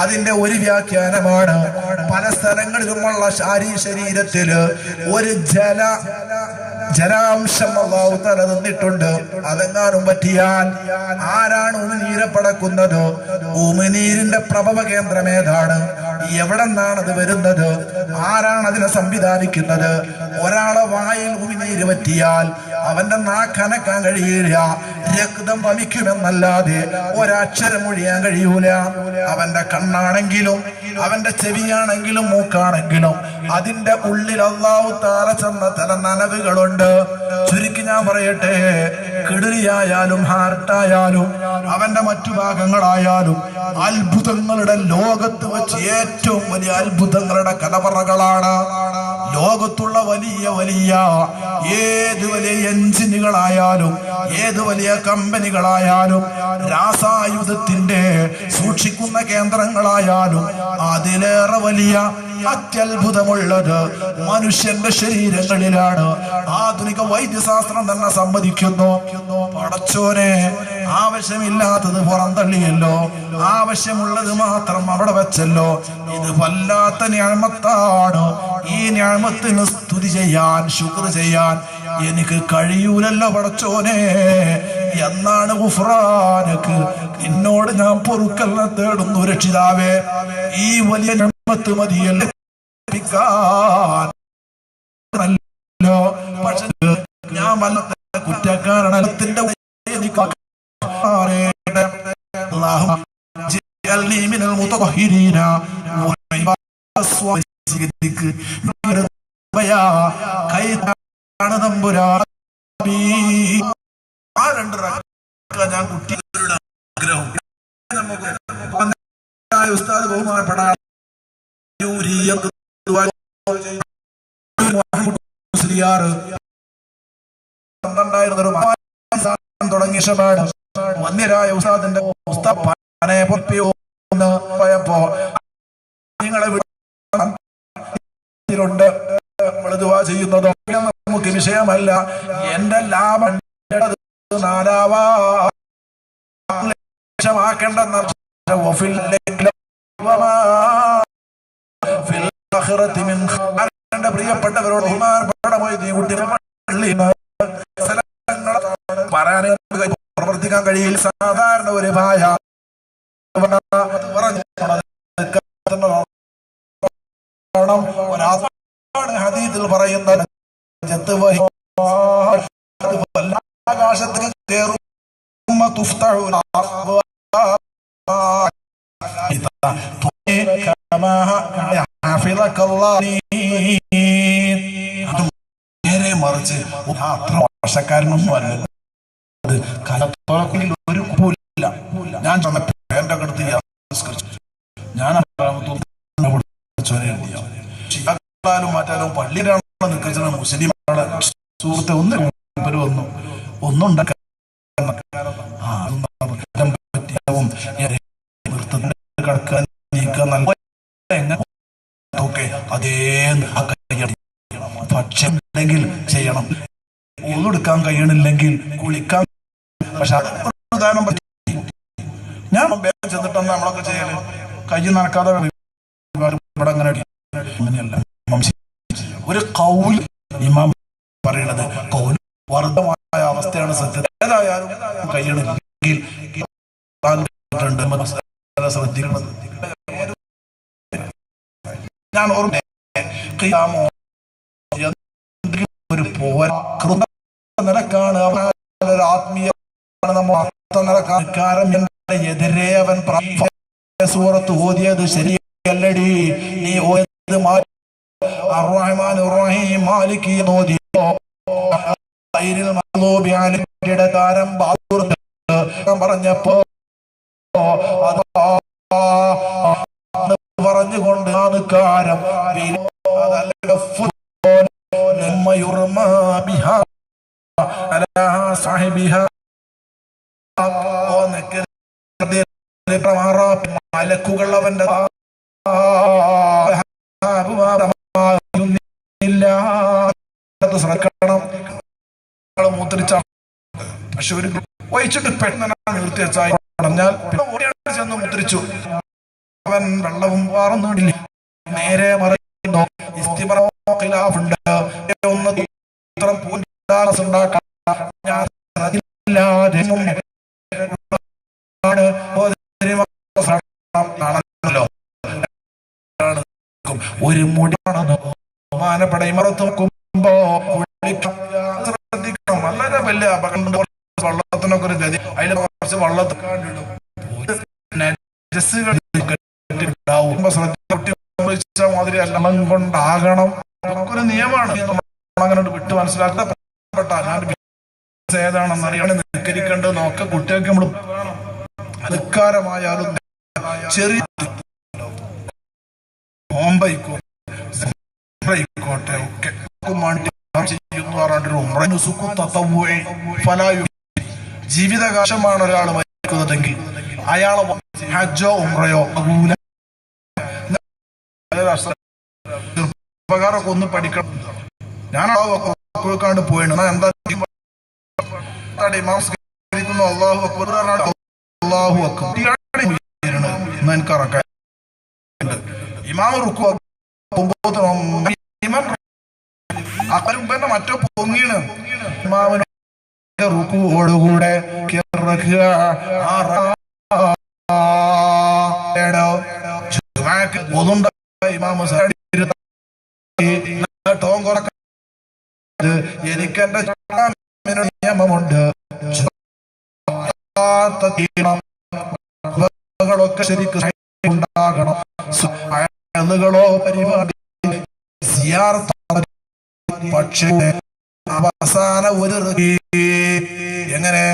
അതിന്റെ ഒരു വ്യാഖ്യാനമാണ്, പല സ്ഥലങ്ങളിലുമുള്ള ശരീരത്തില് ഒരു ജലാംശം അല്ലാഹു തആല തന്നിട്ടുണ്ട്. അതെങ്ങാനും പറ്റിയാൽ ആരാണ് ഉമിനീരെ പടക്കുന്നത്? ഉമിനീരിന്റെ പ്രഭവ കേന്ദ്രം ഏതാണ്? എവിടെ നിന്നാണ് അത് വരുന്നത്? ആരാണ് അതിനെ സംവിധാനിക്കുന്നത്? ഒരാളെ വായിൽ ഉമിനീര് പറ്റിയാൽ അവന്റെ നാക്കനക്കാൻ കഴിയില്ല. രക്തം വമിക്കുമെന്നല്ലാതെ ഒരക്ഷരം ഒഴിയാൻ കഴിയൂല. അവന്റെ കണ്ണാണെങ്കിലും അവന്റെ ചെവിയാണെങ്കിലും മൂക്കാണെങ്കിലും അതിന്റെ ഉള്ളിൽ അല്ലാഹു തആല ചെന്ന ചില നനവുകളുണ്ട്. ചുരുക്കി ഞാൻ പറയട്ടെ, കിഡ്നിയായാലും ഹാർട്ടായാലും അവന്റെ മറ്റു ഭാഗങ്ങളായാലും അത്ഭുതങ്ങളുടെ ലോകത്ത് വെച്ച് ഏറ്റവും വലിയ അത്ഭുതങ്ങളുടെ കലവറകളാണ്. ലോകത്തുള്ള വലിയ വലിയ ഏത് വലിയ എഞ്ചിനുകളായാലും ഏത് വലിയ കമ്പനികളായാലും രാസായുധത്തിന്റെ സൂക്ഷിക്കുന്ന കേന്ദ്രങ്ങളായാലും അതിലേറെ വലിയ അത്യത്ഭുതമുള്ളത് മനുഷ്യന്റെ ശരീരങ്ങളിലാണ്. ആധുനിക വൈദ്യശാസ്ത്രം തന്നെ സമ്മതിക്കുന്നു. പടച്ചോനെ, ആവശ്യമില്ലാത്തത് പുറന്തള്ളിയല്ലോ, ആവശ്യമുള്ളത് മാത്രം അവിടെ വെച്ചല്ലോ. ഇത് വല്ലാത്ത നിഅമത്താണ്. ഈ നിഅമത്തിന് സ്തുതി ചെയ്യാൻ, ശുക്ർ ചെയ്യാൻ എനിക്ക് കഴിയൂലല്ലോ പടച്ചോനെ. എന്നാണ് ഗുഫ്രാനക്ക്, നിന്നോട് ഞാൻ പൊറുക്കലിനെ തേടുന്നു രക്ഷിതാവേ. ഈ വലിയ നിഅമത്ത് മതിയല്ലോ. പക്ഷെ ഞാൻ വല്ല കുറ്റക്കാരണത്തിന്റെ ഞാൻ കുട്ടികളുടെ ആഗ്രഹം ഉസ്താദ് ബഹുമാനപ്പെടാൻ തുടങ്ങിയ ഷബാണ് വന്യരായ ഉസ്താദിന്റെ പോയപ്പോ നിങ്ങളെ ദുആ ചെയ്യുന്നതോ നമുക്ക് വിഷയമല്ല. എന്റെ ലാഭം ലക്ഷമാക്കേണ്ടെന്ന പ്രിയപ്പെട്ടവരോട് പറയാൻ പ്രവർത്തിക്കാൻ കഴിയില്ല. സാധാരണ ഒരു ഭായ ഹദീസിൽ പറയുന്നത് ആകാശത്തേക്ക് കയറും. മറിച്ച് അത്ര വർഷക്കാരനൊന്നും അല്ല. അത് കലത്തോളത്തിൽ ഒരു കൂലില്ല. ഞാൻ എന്റെ അടുത്ത് ഞാൻ മാറ്റാലും പള്ളിയിലാണ് നിൽക്കുന്ന മുസ്ലിം സുഹൃത്തെ ഒന്നുണ്ടാക്കാൻ കടക്കാൻ അതേ പക്ഷെ ഉണ്ടെങ്കിൽ ചെയ്യണം. ഒന്നെടുക്കാൻ കഴിയണില്ലെങ്കിൽ കുളിക്കാൻ. പക്ഷെ പ്രധാനം ഞാൻ ചെന്നിട്ടെന്ന് നമ്മളൊക്കെ ചെയ്യല് കൈ നടക്കാതെ ഇവിടെ അങ്ങനെ അങ്ങനെയല്ല. ഒരു കൗൽ ഇമാം പറയണത് കൗൽ വർദ്ധമായ അവസ്ഥയാണ് സത്യത. ഏതായാലും കഴിയണമെങ്കിൽ ശ്രദ്ധിക്കണം. ഞാൻ ഒരു നിലക്കാണ് ആത്മീയ എതിരെ അവൻ സൂറത്ത് ഓതിയത് ശരിയല്ലടി. നീ ഓതിയത് അർറഹ്മാൻ റഹീം മാലിക് ഓതിയോ താരം പറഞ്ഞപ്പോ പറഞ്ഞുകൊണ്ട് കാരം മലക്കുകൾ അവന്റെ ശ്രദ്ധിക്കണം. മൂത്രിച്ച പക്ഷെ ഒരു വഹിച്ചിട്ട് പെട്ടെന്ന് നിർത്തിവെച്ചാൽ പറഞ്ഞാൽ ചെന്ന് മുദ്രിച്ചു. അവൻ വെള്ളവും വാറുന്നില്ല. നേരെ മറിയുന്നു. ഒരു മുടിയാണെന്ന് ബഹുമാനപ്പെടമറത്ത് നോക്കുമ്പോ ശ്രദ്ധിക്കണം. വളരെ വലിയ അപകടം. വെള്ളത്തിനൊക്കെ ഒരു ഗതി. അതിൽ കുറച്ച് വെള്ളത്തിൽ മാതിരി എല്ലാം കൊണ്ടാകണം. ഒരു നിയമമാണ്. അങ്ങനെ വിട്ട് മനസ്സിലാക്കപ്പെട്ട ഞാൻ ഏതാണെന്ന് അറിയാൻ നിസ്കരിക്കേണ്ടത് നോക്ക. കുട്ടികൾക്ക് നമ്മൾ അധികാരമായാലും ചെറിയ നോമ്പായിക്കോട്ടെ ഒക്കെ ചെയ്യുന്നു. എന്ന് പറഞ്ഞിട്ടൊരു ഉംറ നുസുക്കു തതവ്വുഇ ഫലാ ജീവിതകാലമാണ് ഒരാൾ മരിക്കുന്നതെങ്കിൽ അയാളെ ഹജ്ജോ ഉംറയോ ഉപകാരമൊക്കെ ഒന്ന് പഠിക്കണം. ഞാൻ ാണ്ട് പോയിട്ടുണ്ട്. എന്താ അള്ളാഹു അക്ബർ അള്ളാഹു അക്ബർ എനിക്കറക്കാൻ ഇമാമ റുക്കു മറ്റോ പൊങ്ങിയാണ് ഇമാമിന് റുക്കുവോടുകൂടെ എനിക്ക് എന്റെ നിയമമുണ്ട്. ൊക്കെ ശരിക്കും ഉണ്ടാകണം. പരിപാടി പക്ഷേ അവസാന ഒരു എങ്ങനെ